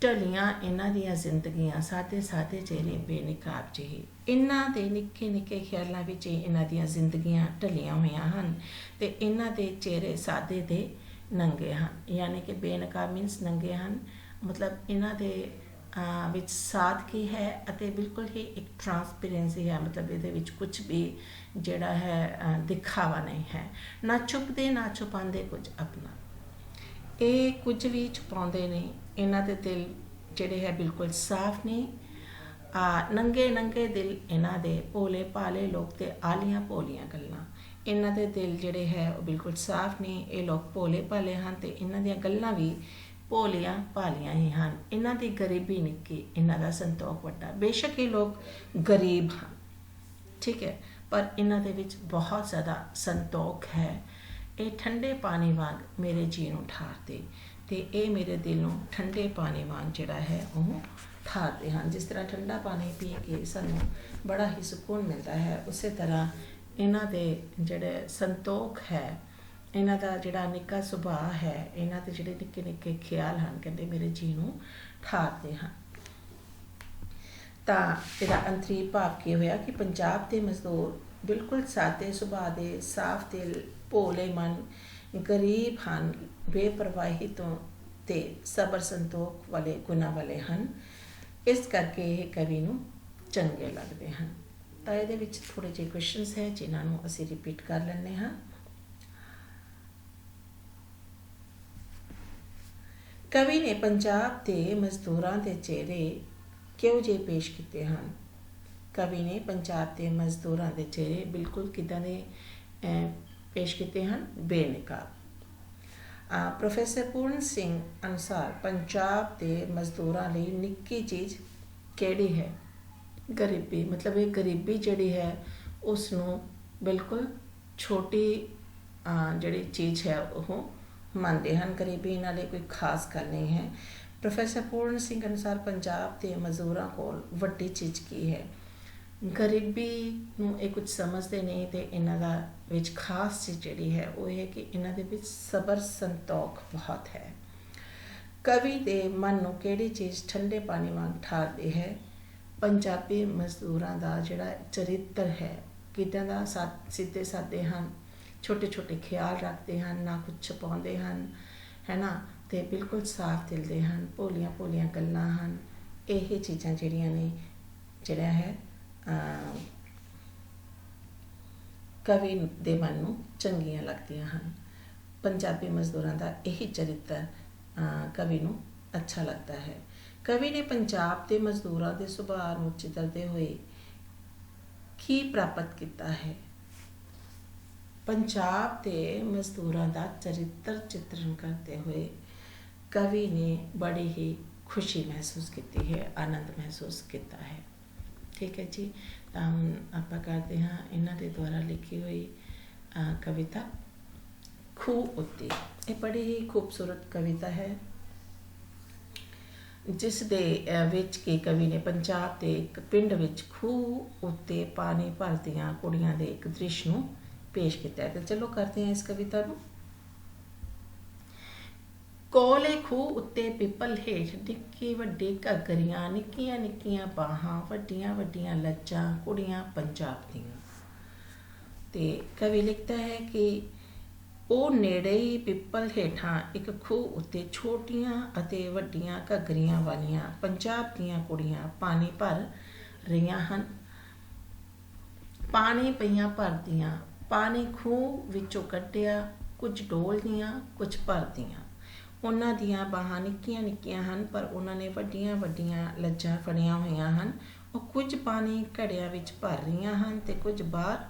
ਢਲੀਆਂ ਇਹਨਾਂ ਦੀਆਂ ਜ਼ਿੰਦਗੀਆਂ, ਸਾਦੇ ਸਾਦੇ ਚਿਹਰੇ ਬੇਨਕਾਬ ਜਿਹੇ। ਇਹਨਾਂ ਦੇ ਨਿੱਕੇ ਨਿੱਕੇ ਖਿਆਲਾਂ ਵਿੱਚ ਇਹਨਾਂ ਦੀਆਂ ਜ਼ਿੰਦਗੀਆਂ ਢਲੀਆਂ ਹੋਈਆਂ ਹਨ ਅਤੇ ਇਹਨਾਂ ਦੇ ਚਿਹਰੇ ਸਾਦੇ ਦੇ ਨੰਗੇ ਹਨ। ਯਾਨੀ ਕਿ ਬੇਨਕਾਬ ਮੀਨਸ ਨੰਗੇ ਹਨ, ਮਤਲਬ ਇਹਨਾਂ ਦੇ ਵਿੱਚ ਸਾਦਗੀ ਹੈ ਅਤੇ ਬਿਲਕੁਲ ਹੀ ਇੱਕ ਟਰਾਂਸਪੇਰੈਂਸੀ ਹੈ, ਮਤਲਬ ਇਹਦੇ ਵਿੱਚ ਕੁਝ ਵੀ ਜਿਹੜਾ ਹੈ ਦਿਖਾਵਾ ਨਹੀਂ ਹੈ। ਨਾ ਛੁਪਦੇ ਨਾ ਛੁਪਾਉਂਦੇ ਕੁਝ ਆਪਣਾ, ਇਹ ਕੁਝ ਵੀ ਛੁਪਾਉਂਦੇ ਨਹੀਂ। ਇਹਨਾਂ ਦੇ ਦਿਲ ਜਿਹੜੇ ਹੈ ਬਿਲਕੁਲ ਸਾਫ਼ ਨੇ, ਨੰਗੇ ਨੰਗੇ ਦਿਲ ਇਹਨਾਂ ਦੇ, ਭੋਲੇ ਭਾਲੇ ਲੋਕ ਤੇ ਆਲੀਆਂ ਭੋਲੀਆਂ ਗੱਲਾਂ। ਇਹਨਾਂ ਦੇ ਦਿਲ ਜਿਹੜੇ ਹੈ ਉਹ ਬਿਲਕੁਲ ਸਾਫ਼ ਨੇ, ਇਹ ਲੋਕ ਭੋਲੇ ਭਾਲੇ ਹਨ ਅਤੇ ਇਹਨਾਂ ਦੀਆਂ ਗੱਲਾਂ ਵੀ ਭੋਲੀਆਂ ਭਾਲੀਆਂ ਹੀ ਹਨ। ਇਹਨਾਂ ਦੀ ਗਰੀਬੀ ਨਿੱਕੀ, ਇਹਨਾਂ ਦਾ ਸੰਤੋਖ ਵੱਡਾ। ਬੇਸ਼ੱਕ ਇਹ ਲੋਕ ਗਰੀਬ ਹਨ, ਠੀਕ ਹੈ, ਪਰ ਇਹਨਾਂ ਦੇ ਵਿੱਚ ਬਹੁਤ ਜ਼ਿਆਦਾ ਸੰਤੋਖ ਹੈ। ਇਹ ਠੰਡੇ ਪਾਣੀ ਵਾਂਗ ਮੇਰੇ ਜੀਅ ਨੂੰ ਠਾਰਦੇ ਅਤੇ ਇਹ ਮੇਰੇ ਦਿਲ ਨੂੰ ਠੰਡੇ ਪਾਣੀ ਵਾਂਗ ਜਿਹੜਾ ਹੈ ਉਹ ਠਾਰਦੇ ਹਨ। ਜਿਸ ਤਰ੍ਹਾਂ ਠੰਡਾ ਪਾਣੀ ਪੀ ਕੇ ਸਾਨੂੰ ਬੜਾ ਹੀ ਸਕੂਨ ਮਿਲਦਾ ਹੈ, ਉਸੇ ਤਰ੍ਹਾਂ ਇਹਨਾਂ ਦੇ ਜਿਹੜੇ ਸੰਤੋਖ ਹੈ, ਇਹਨਾਂ ਦਾ ਜਿਹੜਾ ਨਿੱਕਾ ਸੁਭਾਅ ਹੈ, ਇਹਨਾਂ ਦੇ ਜਿਹੜੇ ਨਿੱਕੇ ਨਿੱਕੇ ਖਿਆਲ ਹਨ, ਕਹਿੰਦੇ ਮੇਰੇ ਜੀਅ ਨੂੰ ਠਾਰਦੇ ਹਨ। ਤਾਂ ਇਹਦਾ ਅੰਤਰੀ ਭਾਵ ਕੀ ਹੋਇਆ ਕਿ ਪੰਜਾਬ ਦੇ ਮਜ਼ਦੂਰ ਬਿਲਕੁਲ ਸਾਦੇ ਸੁਭਾਅ ਦੇ, ਸਾਫ਼ ਦਿਲ, ਭੋਲੇ ਮਨ, ਗਰੀਬ ਹਨ, ਬੇਪਰਵਾਹੀ ਤੋਂ ਤੇ ਸਬਰ ਸੰਤੋਖ ਵਾਲੇ ਗੁਣਾਂ ਵਾਲੇ ਹਨ। ਇਸ ਕਰਕੇ ਇਹ ਕਵੀ ਨੂੰ ਚੰਗੇ ਲੱਗਦੇ ਹਨ। ਤਾਂ ਇਹਦੇ ਵਿੱਚ ਥੋੜ੍ਹੇ ਜਿਹੇ ਕੁਐਸਚਨਸ ਹੈ ਜਿਨ੍ਹਾਂ ਨੂੰ ਅਸੀਂ ਰਿਪੀਟ ਕਰ ਲੈਂਦੇ ਹਾਂ। ਕਵੀ ਨੇ ਪੰਜਾਬ ਦੇ ਮਜ਼ਦੂਰਾਂ ਦੇ ਚਿਹਰੇ ਕਿਹੋ ਜਿਹੇ ਪੇਸ਼ ਕੀਤੇ ਹਨ? ਕਵੀ ਨੇ ਪੰਜਾਬ ਦੇ ਮਜ਼ਦੂਰਾਂ ਦੇ ਚਿਹਰੇ ਬਿਲਕੁਲ ਕਿੱਦਾਂ ਦੇ ਪੇਸ਼ ਕੀਤੇ ਹਨ? ਬੇਨਕਾਬ। ਪ੍ਰੋਫੈਸਰ ਪੂਰਨ ਸਿੰਘ ਅਨੁਸਾਰ ਪੰਜਾਬ ਦੇ ਮਜ਼ਦੂਰਾਂ ਲਈ ਨਿੱਕੀ ਚੀਜ਼ ਕਿਹੜੀ ਹੈ? ਗਰੀਬੀ। ਮਤਲਬ ਇਹ ਗਰੀਬੀ ਜਿਹੜੀ ਹੈ ਉਸ ਨੂੰ ਬਿਲਕੁਲ ਛੋਟੀ ਜਿਹੜੀ ਚੀਜ਼ ਹੈ ਉਹ ਮੰਨਦੇ ਹਨ। ਗਰੀਬੀ ਇਹਨਾਂ ਲਈ ਕੋਈ ਖਾਸ ਗੱਲ ਨਹੀਂ ਹੈ। ਪ੍ਰੋਫੈਸਰ ਪੂਰਨ ਸਿੰਘ ਅਨੁਸਾਰ ਪੰਜਾਬ ਦੇ ਮਜ਼ਦੂਰਾਂ ਕੋਲ ਵੱਡੀ ਚੀਜ਼ ਕੀ ਹੈ? ਗਰੀਬੀ ਨੂੰ ਇਹ ਕੁਝ ਸਮਝਦੇ ਨਹੀਂ ਅਤੇ ਇਹਨਾਂ ਦਾ ਵਿੱਚ ਖਾਸ ਚੀਜ਼ ਜਿਹੜੀ ਹੈ ਉਹ ਇਹ ਹੈ ਕਿ ਇਹਨਾਂ ਦੇ ਵਿੱਚ ਸਬਰ ਸੰਤੋਖ ਬਹੁਤ ਹੈ। ਕਵੀ ਦੇ ਮਨ ਨੂੰ ਕਿਹੜੀ ਚੀਜ਼ ਠੰਡੇ ਪਾਣੀ ਵਾਂਗ ਠਾਰਦੀ ਹੈ? ਪੰਜਾਬੀ ਮਜ਼ਦੂਰਾਂ ਦਾ ਜਿਹੜਾ ਚਰਿੱਤਰ ਹੈ ਕਿੱਦਾਂ ਦਾ, ਸਿੱਧੇ ਸਾਦੇ ਹਨ, ਛੋਟੇ ਛੋਟੇ ਖਿਆਲ ਰੱਖਦੇ ਹਨ, ਨਾ ਕੁਝ ਛੁਪਾਉਂਦੇ ਹਨ, ਹੈ ਨਾ, ਅਤੇ ਬਿਲਕੁਲ ਸਾਫ਼ ਦਿਲ ਦੇ ਹਨ, ਭੋਲੀਆਂ ਭੋਲੀਆਂ ਗੱਲਾਂ ਹਨ। ਇਹ ਚੀਜ਼ਾਂ ਜਿਹੜੀਆਂ ਨੇ ਜਿਹੜਾ ਹੈ ਕਵੀ ਦੇ ਮਨ ਨੂੰ ਚੰਗੀਆਂ ਲੱਗਦੀਆਂ ਹਨ। ਪੰਜਾਬੀ ਮਜ਼ਦੂਰਾਂ ਦਾ ਇਹੀ ਚਰਿੱਤਰ ਕਵੀ ਨੂੰ ਅੱਛਾ ਲੱਗਦਾ ਹੈ। ਕਵੀ ਨੇ ਪੰਜਾਬ ਦੇ ਮਜ਼ਦੂਰਾਂ ਦੇ ਸੁਭਾਅ ਨੂੰ ਚਿਤਰਦੇ ਹੋਏ ਕੀ ਪ੍ਰਾਪਤ ਕੀਤਾ ਹੈ? ਪੰਜਾਬ ਦੇ ਮਜ਼ਦੂਰਾਂ ਦਾ ਚਰਿੱਤਰ ਚਿਤਰਨ ਕਰਦੇ ਹੋਏ ਕਵੀ ਨੇ ਬੜੀ ਹੀ ਖੁਸ਼ੀ ਮਹਿਸੂਸ ਕੀਤੀ ਹੈ, ਆਨੰਦ ਮਹਿਸੂਸ ਕੀਤਾ ਹੈ। ਠੀਕ ਹੈ ਜੀ, ਤਾਂ ਹੁਣ ਆਪਾਂ ਕਰਦੇ ਹਾਂ ਇਹਨਾਂ ਦੇ ਦੁਆਰਾ ਲਿਖੀ ਹੋਈ ਕਵਿਤਾ ਖੂਹ ਉੱਤੇ। ਇਹ ਬੜੀ ਹੀ ਖੂਬਸੂਰਤ ਕਵਿਤਾ ਹੈ ਜਿਸ ਦੇ ਵਿੱਚ ਕਿ ਕਵੀ ਨੇ ਪੰਜਾਬ ਦੇ ਇੱਕ ਪਿੰਡ ਵਿੱਚ ਖੂਹ ਉੱਤੇ ਪਾਣੀ ਭਰਦੀਆਂ ਕੁੜੀਆਂ ਦੇ ਇੱਕ ਦ੍ਰਿਸ਼ ਨੂੰ ਪੇਸ਼ ਕੀਤਾ ਹੈ। ਤਾਂ ਚਲੋ ਕਰਦੇ ਹਾਂ ਇਸ ਕਵਿਤਾ ਨੂੰ। ਕੋਲੇ ਖੂਹ ਉੱਤੇ ਪਿੱਪਲ ਹੇਠ ਨਿੱਕੀ ਵੱਡੀ ਘੱਗਰੀਆਂ, ਨਿੱਕੀਆਂ ਨਿੱਕੀਆਂ ਬਾਹਾਂ, ਵੱਡੀਆਂ ਵੱਡੀਆਂ ਲੱਜਾਂ, ਕੁੜੀਆਂ ਪੰਜਾਬ ਦੀਆਂ। ਅਤੇ ਕਵੀ ਲਿਖਦਾ ਹੈ ਕਿ ਉਹ ਨੇੜੇ ਹੀ ਪਿੱਪਲ ਹੇਠਾਂ ਇੱਕ ਖੂਹ ਉੱਤੇ ਛੋਟੀਆਂ ਅਤੇ ਵੱਡੀਆਂ ਘੱਗਰੀਆਂ ਵਾਲੀਆਂ ਪੰਜਾਬ ਦੀਆਂ ਕੁੜੀਆਂ ਪਾਣੀ ਭਰ ਰਹੀਆਂ ਹਨ। ਪਾਣੀ ਪਈਆਂ ਭਰਦੀਆਂ, ਪਾਣੀ ਖੂਹ ਵਿੱਚੋਂ ਕੱਢਿਆ, ਕੁਝ ਡੋਲਦੀਆਂ ਕੁਝ ਭਰਦੀਆਂ। ਉਹਨਾਂ ਦੀਆਂ ਬਾਹਾਂ ਨਿੱਕੀਆਂ ਨਿੱਕੀਆਂ ਹਨ ਪਰ ਉਹਨਾਂ ਨੇ ਵੱਡੀਆਂ ਵੱਡੀਆਂ ਲੱਜਾਂ ਫੜੀਆਂ ਹੋਈਆਂ ਹਨ। ਉਹ ਕੁਝ ਪਾਣੀ ਘੜਿਆਂ ਵਿੱਚ ਭਰ ਰਹੀਆਂ ਹਨ ਅਤੇ ਕੁਝ ਬਾਹਰ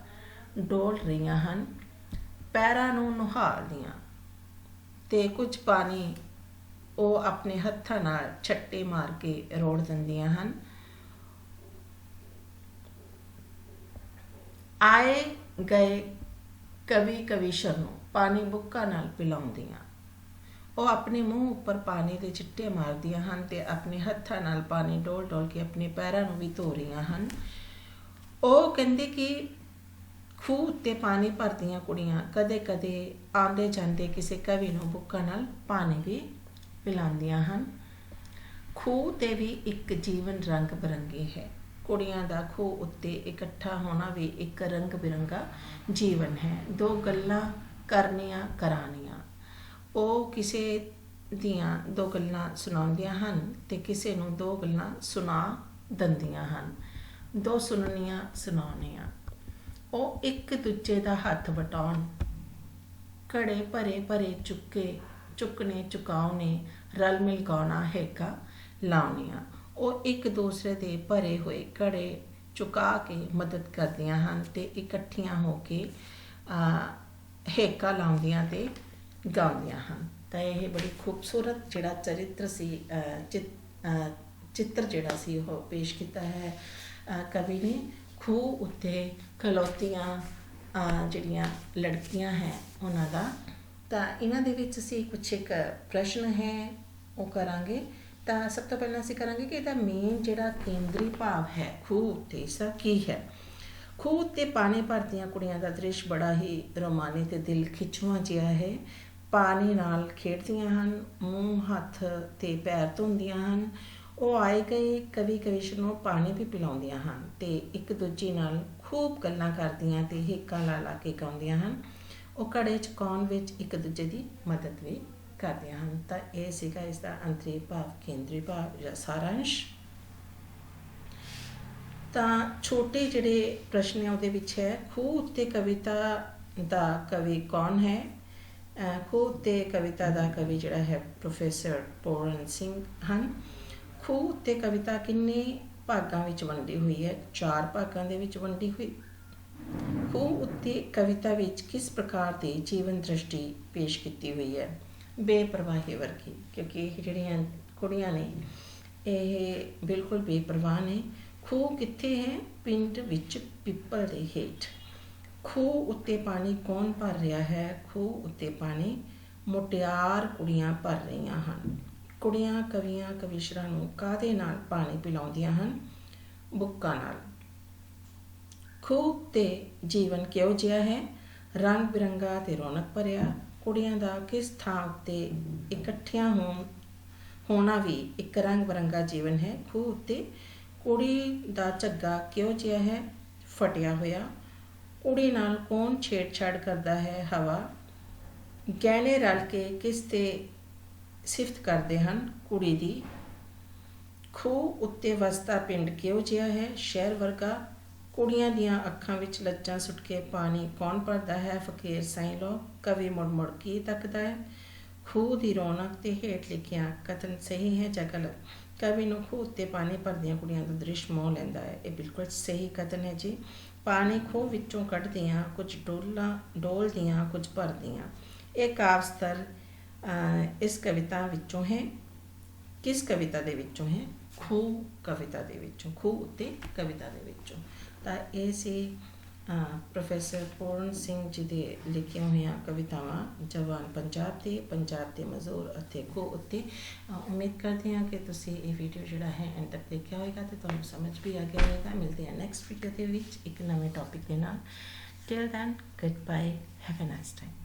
ਡੋਲ ਰਹੀਆਂ ਹਨ, ਪੈਰਾਂ ਨੂੰ ਨੁਹਾਰਦੀਆਂ, ਅਤੇ ਕੁਝ ਪਾਣੀ ਉਹ ਆਪਣੇ ਹੱਥਾਂ ਨਾਲ ਛੱਟੇ ਮਾਰ ਕੇ ਰੋੜ ਦਿੰਦੀਆਂ ਹਨ। ਆਏ ਗਏ ਕਵੀ ਕਵੀਸ਼ਰ ਨੂੰ ਪਾਣੀ ਬੁੱਕਾਂ ਨਾਲ ਪਿਲਾਉਂਦੀਆਂ। ਉਹ ਆਪਣੇ ਮੂੰਹ ਉੱਪਰ ਪਾਣੀ ਦੇ ਛਿੱਟੇ ਮਾਰਦੀਆਂ ਹਨ ਅਤੇ ਆਪਣੇ ਹੱਥਾਂ ਨਾਲ ਪਾਣੀ ਡੋਲ ਡੋਲ ਕੇ ਆਪਣੇ ਪੈਰਾਂ ਨੂੰ ਵੀ ਧੋ ਰਹੀਆਂ ਹਨ। ਉਹ ਕਹਿੰਦੇ ਕਿ ਖੂਹ ਉੱਤੇ ਪਾਣੀ ਭਰਦੀਆਂ ਕੁੜੀਆਂ ਕਦੇ ਕਦੇ ਆਉਂਦੇ ਜਾਂਦੇ ਕਿਸੇ ਕਵੀ ਨੂੰ ਬੁੱਕਾਂ ਨਾਲ ਪਾਣੀ ਵੀ ਪਿਲਾਉਂਦੀਆਂ ਹਨ। ਖੂਹ 'ਤੇ ਵੀ ਇੱਕ ਜੀਵਨ ਰੰਗ ਬਿਰੰਗੀ ਹੈ। ਕੁੜੀਆਂ ਦਾ ਖੂਹ ਉੱਤੇ ਇਕੱਠਾ ਹੋਣਾ ਵੀ ਇੱਕ ਰੰਗ ਬਿਰੰਗਾ ਜੀਵਨ ਹੈ। ਦੋ ਗੱਲਾਂ ਕਰਨੀਆਂ ਕਰਾਉਣੀਆਂ। ਉਹ ਕਿਸੇ ਦੀਆਂ ਦੋ ਗੱਲਾਂ ਸੁਣਾਉਂਦੀਆਂ ਹਨ ਅਤੇ ਕਿਸੇ ਨੂੰ ਦੋ ਗੱਲਾਂ ਸੁਣਾ ਦਿੰਦੀਆਂ ਹਨ। ਦੋ ਸੁਣਨੀਆਂ ਸੁਣਾਉਣੀਆਂ। ਉਹ ਇੱਕ ਦੂਜੇ ਦਾ ਹੱਥ ਵਟਾਉਣ। ਘੜੇ ਭਰੇ ਭਰੇ ਚੁੱਕਣੇ ਚੁਕਾਉਣੇ, ਰਲ ਮਿਲ ਗਾਉਣਾ, ਹੇਕਾਂ ਲਾਉਣੀਆਂ। ਉਹ ਇੱਕ ਦੂਸਰੇ ਦੇ ਭਰੇ ਹੋਏ ਘੜੇ ਚੁਕਾ ਕੇ ਮਦਦ ਕਰਦੀਆਂ ਹਨ ਅਤੇ ਇਕੱਠੀਆਂ ਹੋ ਕੇ ਹੇਕਾਂ ਲਾਉਂਦੀਆਂ ਅਤੇ ਗਾਉਂਦੀਆਂ ਹਨ। ਤਾਂ ਇਹ ਬੜੀ ਖੂਬਸੂਰਤ ਜਿਹੜਾ ਚਰਿੱਤਰ ਸੀ, ਚਿੱਤਰ ਜਿਹੜਾ ਸੀ ਉਹ ਪੇਸ਼ ਕੀਤਾ ਹੈ ਕਵੀ ਨੇ। ਖੂਹ ਉੱਤੇ ਖਲੋਤੀਆਂ ਜਿਹੜੀਆਂ ਲੜਕੀਆਂ ਹੈ ਉਹਨਾਂ ਦਾ। ਤਾਂ ਇਹਨਾਂ ਦੇ ਵਿੱਚ ਅਸੀਂ ਕੁਛ ਇੱਕ ਪ੍ਰਸ਼ਨ ਹੈ ਉਹ ਕਰਾਂਗੇ। ਤਾਂ ਸਭ ਤੋਂ ਪਹਿਲਾਂ ਅਸੀਂ ਕਰਾਂਗੇ ਕਿ ਇਹਦਾ ਮੇਨ ਜਿਹੜਾ ਕੇਂਦਰੀ ਭਾਵ ਹੈ ਖੂਹ ਉੱਤੇ ਇਸਦਾ ਕੀ ਹੈ। ਖੂਹ ਉੱਤੇ ਪਾਣੀ ਭਰਦੀਆਂ ਕੁੜੀਆਂ ਦਾ ਦ੍ਰਿਸ਼ ਬੜਾ ਹੀ ਰੋਮਾਨੀ ਅਤੇ ਦਿਲ ਖਿੱਚਵਾਂ ਜਿਹਾ ਹੈ। ਪਾਣੀ ਨਾਲ ਖੇਡਦੀਆਂ ਹਨ, ਮੂੰਹ ਹੱਥ ਅਤੇ ਪੈਰ ਧੋਂਦੀਆਂ ਹਨ। ਉਹ ਆਏ ਗਏ ਕਵੀ ਕਵੀਸ਼ਰ ਨੂੰ ਪਾਣੀ ਵੀ ਪਿਲਾਉਂਦੀਆਂ ਹਨ ਅਤੇ ਇੱਕ ਦੂਜੇ ਨਾਲ ਖੂਬ ਗੱਲਾਂ ਕਰਦੀਆਂ ਅਤੇ ਹੇਕਾਂ ਲਾ ਲਾ ਕੇ ਗਾਉਂਦੀਆਂ ਹਨ। ਉਹ ਘੜੇ ਚੁਕਾਉਣ ਵਿੱਚ ਇੱਕ ਦੂਜੇ ਦੀ ਮਦਦ ਵੀ ਕਰਦੀਆਂ ਹਨ। ਤਾਂ ਇਹ ਸੀਗਾ ਇਸਦਾ ਅੰਤਰੀ ਭਾਵ, ਕੇਂਦਰੀ ਭਾਵ ਜਾਂ ਸਾਰਾਂਸ਼। ਤਾਂ ਛੋਟੇ ਜਿਹੜੇ ਪ੍ਰਸ਼ਨ ਹੈ ਉਹਦੇ ਵਿੱਚ ਹੈ ਖੂਹ ਉੱਤੇ ਕਵਿਤਾ ਦਾ ਕਵੀ ਕੌਣ ਹੈ। ਖੂਹ ਉੱਤੇ ਕਵਿਤਾ ਦਾ ਕਵੀ ਜਿਹੜਾ ਹੈ ਪ੍ਰੋਫੈਸਰ ਪੂਰਨ ਸਿੰਘ ਹਨ। ਖੂਹ ਉੱਤੇ ਕਵਿਤਾ ਕਿੰਨੇ ਭਾਗਾਂ ਵਿੱਚ ਵੰਡੀ ਹੋਈ ਹੈ? 4 ਭਾਗਾਂ ਦੇ ਵਿੱਚ ਵੰਡੀ ਹੋਈ। ਖੂਹ ਉੱਤੇ ਕਵਿਤਾ ਵਿੱਚ ਕਿਸ ਪ੍ਰਕਾਰ ਦੀ ਜੀਵਨ ਦ੍ਰਿਸ਼ਟੀ ਪੇਸ਼ ਕੀਤੀ ਹੋਈ ਹੈ? ਬੇਪਰਵਾਹੀ ਵਰਗੀ, ਕਿਉਂਕਿ ਇਹ ਜਿਹੜੀਆਂ ਕੁੜੀਆਂ ਨੇ ਇਹ ਬਿਲਕੁਲ ਬੇਪਰਵਾਹ ਨੇ। ਖੂਹ ਕਿੱਥੇ ਹੈ? ਪਿੰਡ ਵਿੱਚ ਪਿੱਪਲ ਦੇ ਹੇਠ। ਖੂਹ ਉੱਤੇ ਪਾਣੀ ਕੌਣ ਭਰ ਰਿਹਾ ਹੈ? ਖੂਹ ਉੱਤੇ ਪਾਣੀ ਮੁਟਿਆਰ ਕੁੜੀਆਂ ਭਰ ਰਹੀਆਂ ਹਨ। ਕੁੜੀਆਂ ਕਵੀਆਂ ਕਵੀਸ਼ਰਾਂ ਨੂੰ ਕਾਹਦੇ ਨਾਲ ਪਾਣੀ ਪਿਲਾਉਂਦੀਆਂ ਹਨ? ਬੁੱਕਾਂ ਨਾਲ। ਖੂਹ ਉੱਤੇ ਜੀਵਨ ਕਿਹੋ ਜਿਹਾ ਹੈ? ਰੰਗ ਬਿਰੰਗਾ ਅਤੇ ਰੌਣਕ ਭਰਿਆ। ਕੁੜੀਆਂ ਦਾ ਕਿਸ ਥਾਂ ਉੱਤੇ ਇਕੱਠਿਆਂ ਹੋਣਾ ਵੀ ਇੱਕ ਰੰਗ ਬਿਰੰਗਾ ਜੀਵਨ ਹੈ। ਖੂਹ ਉੱਤੇ ਕੁੜੀ ਦਾ ਝੱਗਾ ਕਿਹੋ ਜਿਹਾ ਹੈ? ਫਟਿਆ ਹੋਇਆ। ਕੁੜੀ ਨਾਲ ਕੌਣ ਛੇੜਛਾੜ ਕਰਦਾ ਹੈ? ਹਵਾ। ਗਹਿਣੇ ਰਲ ਕੇ ਕਿਸ 'ਤੇ ਸਿਫਤ ਕਰਦੇ ਹਨ? ਕੁੜੀ ਦੀ। ਖੂਹ ਉੱਤੇ ਵਸਦਾ ਪਿੰਡ ਕਿਹੋ ਜਿਹਾ ਹੈ? ਸ਼ਹਿਰ ਵਰਗਾ। ਕੁੜੀਆਂ ਦੀਆਂ ਅੱਖਾਂ ਵਿੱਚ ਲੱਜਾਂ ਸੁੱਟ ਕੇ ਪਾਣੀ ਕੌਣ ਭਰਦਾ ਹੈ? ਫਕੀਰ ਸਾਈਂ ਲੋਕ। ਕਵੀ ਮੁੜ ਮੁੜ ਕੀ ਤੱਕਦਾ ਹੈ? ਖੂਹ ਦੀ ਰੌਣਕ ਤੇ ਹੇਠ ਲਿਖਿਆ ਕਥਨ ਸਹੀ ਹੈ ਜਾਂ ਗਲਤ? ਕਵੀ ਨੂੰ ਖੂਹ ਉੱਤੇ ਪਾਣੀ ਭਰਦੀਆਂ ਕੁੜੀਆਂ ਦਾ ਦ੍ਰਿਸ਼ ਮੋਹ ਲੈਂਦਾ ਹੈ। ਇਹ ਬਿਲਕੁਲ ਸਹੀ ਕਥਨ ਹੈ ਜੀ। ਪਾਣੀ ਖੂਹ ਵਿੱਚੋਂ ਕੱਢਦੀਆਂ, ਕੁਝ ਡੋਲਦੀਆਂ, ਕੁਝ ਭਰਦੀਆਂ। ਇਹ ਕਾਵਿ ਸਤਰ ਇਸ ਕਵਿਤਾ ਵਿੱਚੋਂ ਹੈ। ਕਿਸ ਕਵਿਤਾ ਦੇ ਵਿੱਚੋਂ ਹੈ? ਖੂਹ ਕਵਿਤਾ ਦੇ ਵਿੱਚੋਂ, ਖੂਹ ਉੱਤੇ ਕਵਿਤਾ ਦੇ ਵਿੱਚੋਂ। ਤਾਂ ਇਹ ਸੀ ਪ੍ਰੋਫੈਸਰ ਪੂਰਨ ਸਿੰਘ ਜੀ ਦੇ ਲਿਖੀਆਂ ਹੋਈਆਂ ਕਵਿਤਾਵਾਂ ਜਵਾਨ ਪੰਜਾਬ ਦੇ ਮਜ਼ਦੂਰ ਅਤੇ ਖੂਹ ਉੱਤੇ। ਉਮੀਦ ਕਰਦੇ ਹਾਂ ਕਿ ਤੁਸੀਂ ਇਹ ਵੀਡੀਓ ਜਿਹੜਾ ਹੈ ਐਂਡ ਤੱਕ ਦੇਖਿਆ ਹੋਏਗਾ ਅਤੇ ਤੁਹਾਨੂੰ ਸਮਝ ਵੀ ਆ ਗਿਆ ਹੋਏਗਾ। ਮਿਲਦੇ ਹਾਂ ਨੈਕਸਟ ਵੀਡੀਓ ਦੇ ਵਿੱਚ ਇੱਕ ਨਵੇਂ ਟੌਪਿਕ ਦੇ ਨਾਲ। Till then, good bye, have a nice time.